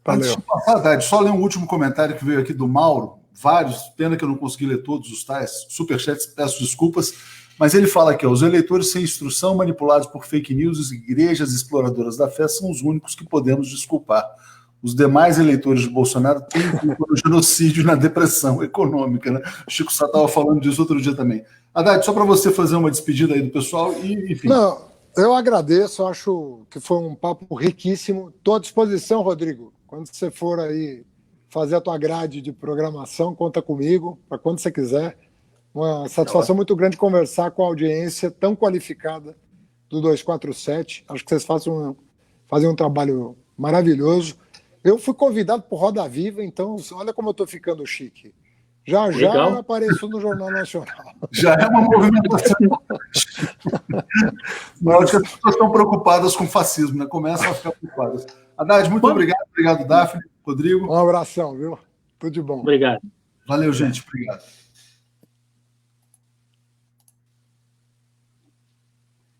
Antes de passar, Haddad, só ler um último comentário que veio aqui do Mauro, vários, pena que eu não consegui ler todos os tais superchats, peço desculpas. Mas ele fala aqui, ó, os eleitores sem instrução, manipulados por fake news e igrejas exploradoras da fé são os únicos que podemos desculpar. Os demais eleitores de Bolsonaro têm culpa no genocídio e na depressão econômica, né? O Chico Sá estava falando disso outro dia também. Haddad, só para você fazer uma despedida aí do pessoal e, enfim. Não, eu agradeço, acho que foi um papo riquíssimo. Estou à disposição, Rodrigo. Quando você for aí fazer a tua grade de programação, conta comigo, para quando você quiser. Uma satisfação muito grande conversar com a audiência tão qualificada do 247. Acho que vocês fazem um trabalho maravilhoso. Eu fui convidado por Roda Viva, então olha como eu estou ficando chique. Já Legal. eu apareço no Jornal Nacional. Já é uma movimentação. Não, acho que as pessoas estão preocupadas com o fascismo, né? Começam a ficar preocupadas. Haddad, muito obrigado. Obrigado, Daphne, Rodrigo. Um abração, viu? Tudo de bom. Obrigado. Valeu, gente. Obrigado.